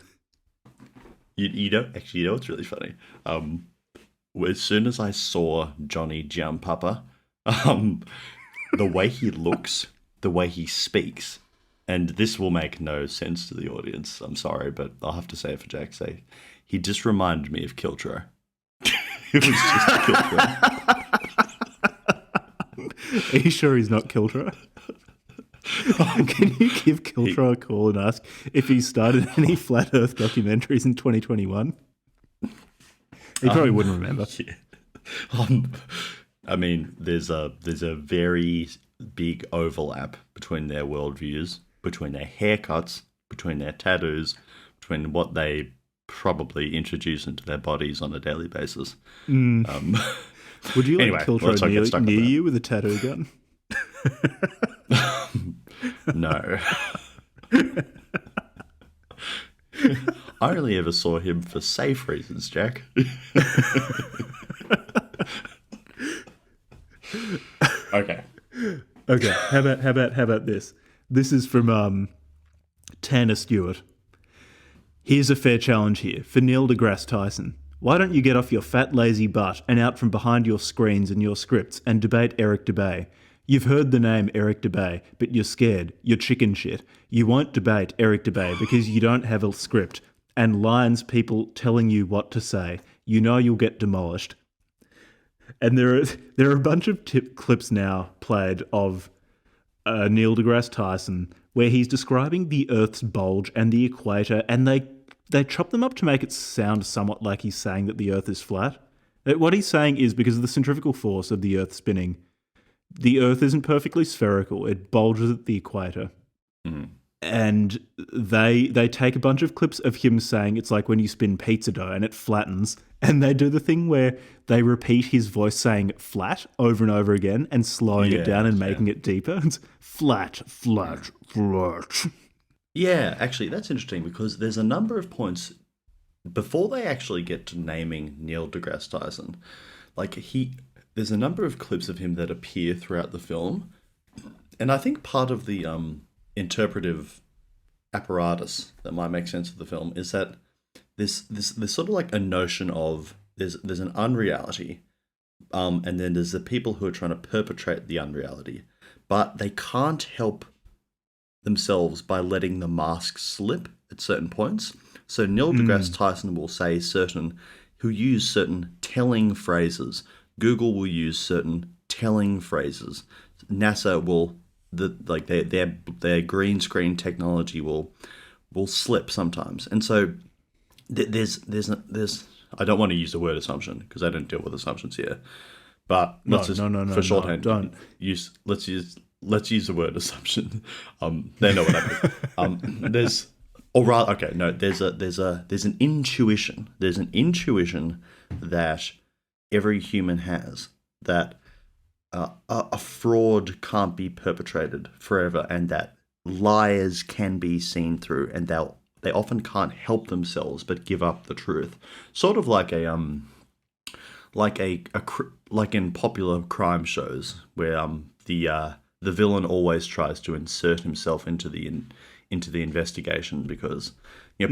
You know what's really funny? As soon as I saw Johnny Giampapa, the way he looks, the way he speaks, and this will make no sense to the audience, I'm sorry, but I'll have to say it for Jack's sake. He just reminded me of Kiltro. It was just Kiltro. Are you sure he's not Kiltro? Can you give Kiltro a call and ask if he started any Flat Earth documentaries in 2021? He probably wouldn't remember. Yeah. I mean, there's a very big overlap between their worldviews, between their haircuts, between their tattoos, between what they probably introduce into their bodies on a daily basis. Would you like Kiltro near you with a tattoo gun? No. I only ever saw him for safe reasons, Jack. Okay. How about this? This is from Tanner Stewart. Here's a fair challenge here for Neil deGrasse Tyson. Why don't you get off your fat, lazy butt and out from behind your screens and your scripts and debate Eric Dubay? You've heard the name Eric Dubay, but you're scared. You're chicken shit. You won't debate Eric Dubay because you don't have a script and lines people telling you what to say. You know you'll get demolished. And there are a bunch of clips now played of Neil deGrasse Tyson where he's describing the Earth's bulge and the equator, and they chop them up to make it sound somewhat like he's saying that the Earth is flat. What he's saying is because of the centrifugal force of the Earth spinning, the Earth isn't perfectly spherical. It bulges at the equator. Mm. And they take a bunch of clips of him saying it's like when you spin pizza dough and it flattens, and they do the thing where they repeat his voice saying flat over and over again and slowing it down and making it deeper. It's flat, flat, flat. Yeah, actually, that's interesting because there's a number of points before they actually get to naming Neil deGrasse Tyson. There's a number of clips of him that appear throughout the film, and I think part of the interpretive apparatus that might make sense of the film is that there's sort of like a notion of there's an unreality, and then there's the people who are trying to perpetrate the unreality, but they can't help themselves by letting the mask slip at certain points. So Neil deGrasse Tyson will say he'll use certain telling phrases. Google will use certain telling phrases. NASA will their green screen technology will slip sometimes, and so there's I don't want to use the word assumption because I don't deal with assumptions here, but for shorthand, let's use the word assumption. They know what I mean. There's an intuition. There's an intuition that every human has that a fraud can't be perpetrated forever, and that liars can be seen through, and they often can't help themselves but give up the truth. Sort of like like in popular crime shows where the villain always tries to insert himself into the investigation because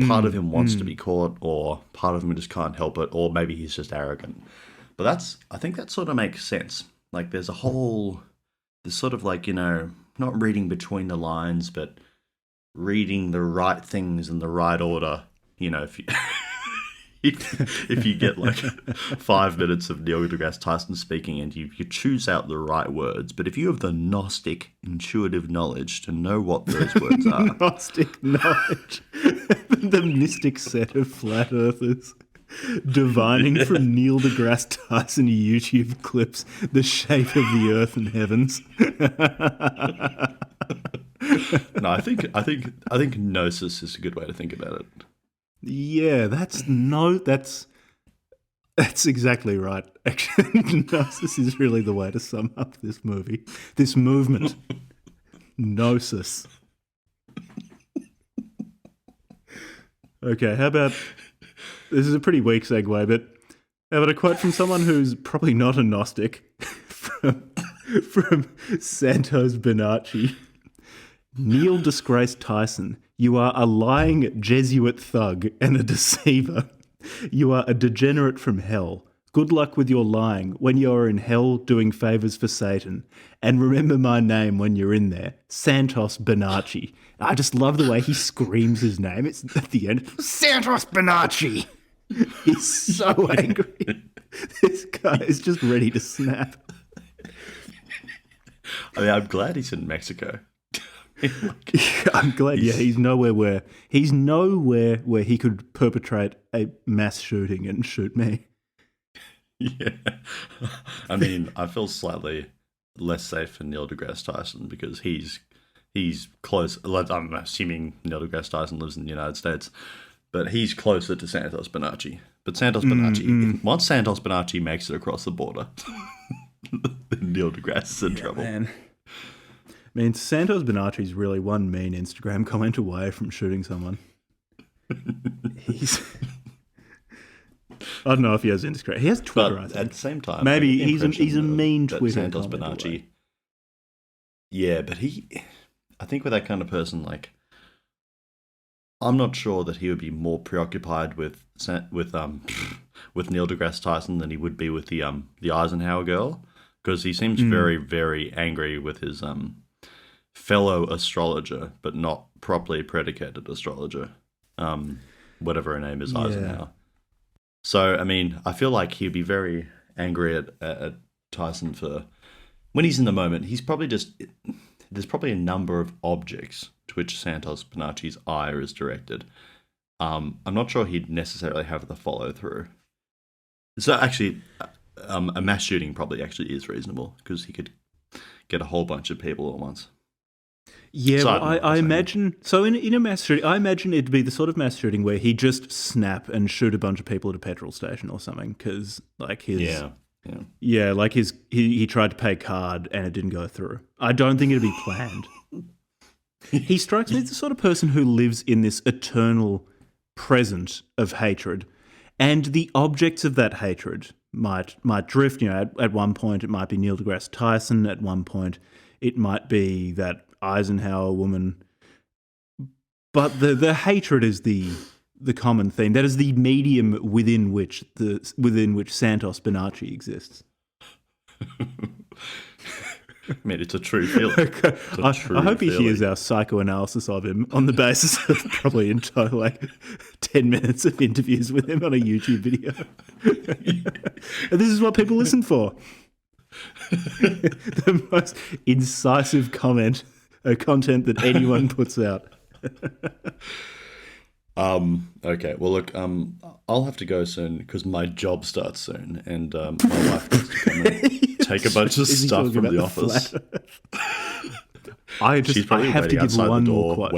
part of him wants to be caught, or part of him just can't help it, or maybe he's just arrogant. But I think that sort of makes sense. Like there's sort of like, not reading between the lines, but reading the right things in the right order. If if you get like 5 minutes of Neil deGrasse Tyson speaking and you choose out the right words, but if you have the Gnostic intuitive knowledge to know what those words are. Gnostic knowledge. The mystic set of flat earthers divining from Neil deGrasse Tyson YouTube clips the shape of the earth and heavens. No, I think gnosis is a good way to think about it. Yeah, that's exactly right. Actually, gnosis is really the way to sum up this movement. Gnosis. Okay, how about, this is a pretty weak segue, but how about a quote from someone who's probably not a Gnostic, from Santos Bonacci. Neil deGrasse Tyson, you are a lying Jesuit thug and a deceiver. You are a degenerate from hell. Good luck with your lying when you are in hell doing favours for Satan. And remember my name when you're in there, Santos Bonacci. I just love the way he screams his name. It's at the end, Santos Bonacci. He's so angry. This guy is just ready to snap. I mean, I'm glad he's in Mexico. I'm glad. Yeah, he's nowhere where he could perpetrate a mass shooting and shoot me. Yeah, I mean, I feel slightly less safe for Neil deGrasse Tyson because he's close. I'm assuming Neil deGrasse Tyson lives in the United States, but he's closer to Santos Bonacci. But Santos Bonacci, once Santos Bonacci makes it across the border, Neil deGrasse is in trouble. Man. I mean, Santos Bonacci is really one mean Instagram comment away from shooting someone. I don't know if he has Instagram. He has Twitter, I think. At the same time, maybe he's a mean Twitter. Santos Bonacci. Yeah, but I think with that kind of person, like, I'm not sure that he would be more preoccupied with Neil deGrasse Tyson than he would be with the Eisenhower girl, because he seems very, very angry with his fellow astrologer, but not properly predicated astrologer, whatever her name is, Eisenhower. So, I mean, I feel like he'd be very angry at Tyson for, when he's in the moment, he's probably there's probably a number of objects to which Santos Bonacci's ire is directed. I'm not sure he'd necessarily have the follow through. So actually, a mass shooting probably actually is reasonable because he could get a whole bunch of people at once. Yeah, well, I imagine, so in a mass shooting, I imagine it'd be the sort of mass shooting where he just snap and shoot a bunch of people at a petrol station or something, because like he tried to pay card and it didn't go through. I don't think it'd be planned. He strikes me as the sort of person who lives in this eternal present of hatred, and the objects of that hatred might drift. You know, at one point it might be Neil deGrasse Tyson. At one point it might be that Eisenhower woman. But the hatred is the common theme. That is the medium within which Santos Bonacci exists. I mean, it's a true feeling. Okay. I hope he hears our psychoanalysis of him on the basis of probably in total like 10 minutes of interviews with him on a YouTube video. And this is what people listen for. The most incisive content that anyone puts out. Okay, well, look, I'll have to go soon because my job starts soon, and my wife has to come and take a bunch of stuff from the office. I have to give one more quote.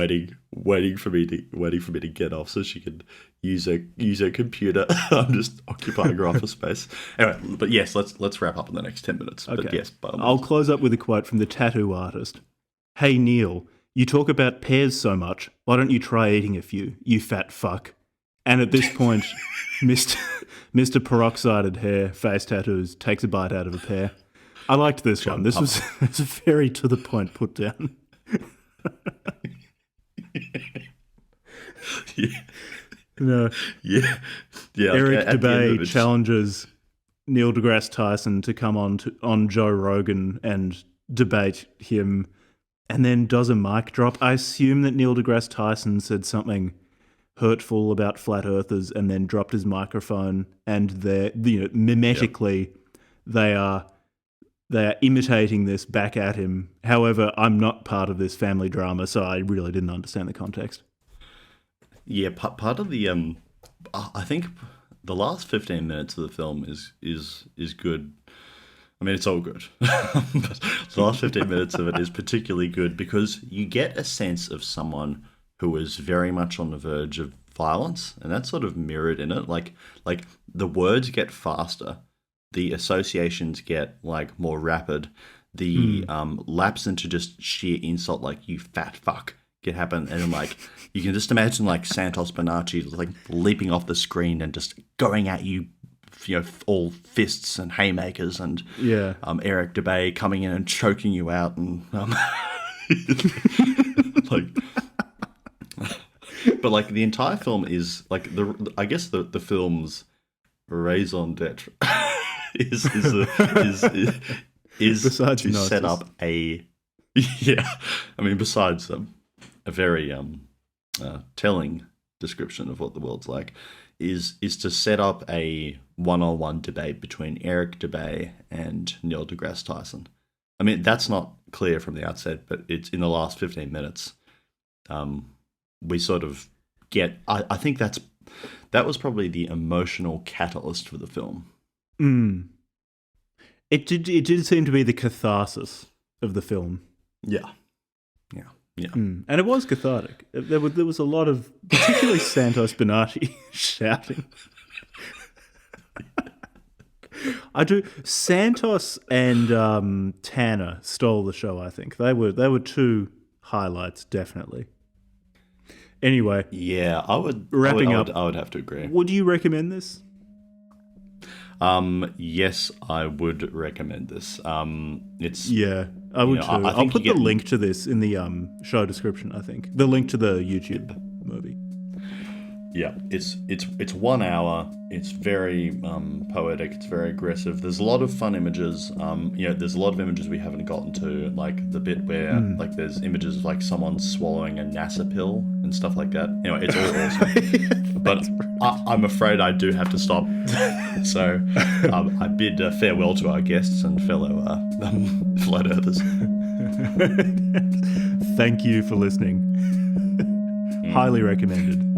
Waiting for me to get off so she can use her computer. I'm just occupying her office space. Anyway, but yes, let's wrap up in the next 10 minutes. Okay. But yes, I'll close up with a quote from the tattoo artist. Hey Neil, you talk about pears so much. Why don't you try eating a few, you fat fuck? And at this point, Mr. Peroxided Hair face tattoos takes a bite out of a pear. I liked this one. This was a very to the point put down. Yeah. No. Yeah. Eric Dubay challenges Neil deGrasse Tyson to come on Joe Rogan and debate him, and then does a mic drop. I assume that Neil deGrasse Tyson said something hurtful about flat earthers and then dropped his microphone, and they're, mimetically they are imitating this back at him. However, I'm not part of this family drama, so I really didn't understand the context. Yeah, part of the I think the last 15 minutes of the film is good. I mean, it's all good. But the last 15 minutes of it is particularly good because you get a sense of someone who is very much on the verge of violence, and that's sort of mirrored in it. Like the words get faster, the associations get like more rapid, the lapse into just sheer insult, like "you fat fuck," can happen, and like you can just imagine like Santos Bonacci like leaping off the screen and just going at you, all fists and haymakers, and Eric Dubay coming in and choking you out, and like, but like the entire film is like I guess the film's raison d'etre is besides to set up a I mean besides a very telling description of what the world's like, is to set up a one-on-one debate between Eric Dubay and Neil deGrasse Tyson. I mean, that's not clear from the outset, but it's in the last 15 minutes. We sort of get. I think that was probably the emotional catalyst for the film. It did seem to be the catharsis of the film. Yeah. And it was cathartic. There was a lot of, particularly Santos Bonacci shouting. I do. Santos and Tanner stole the show. I think they were two highlights, definitely. Anyway, yeah, I would have to agree. Would you recommend this? Yes, I would recommend this. It's I would too. I'll put the link to this in the show description. I think the link to the YouTube movie. Yeah, it's 1 hour. It's very poetic. It's very aggressive. There's a lot of fun images. There's a lot of images we haven't gotten to, like the bit where like there's images of like someone swallowing a NASA pill and stuff like that. Anyway, it's all awesome. But I'm afraid I do have to stop. So I bid farewell to our guests and fellow flat earthers. Thank you for listening. Highly recommended.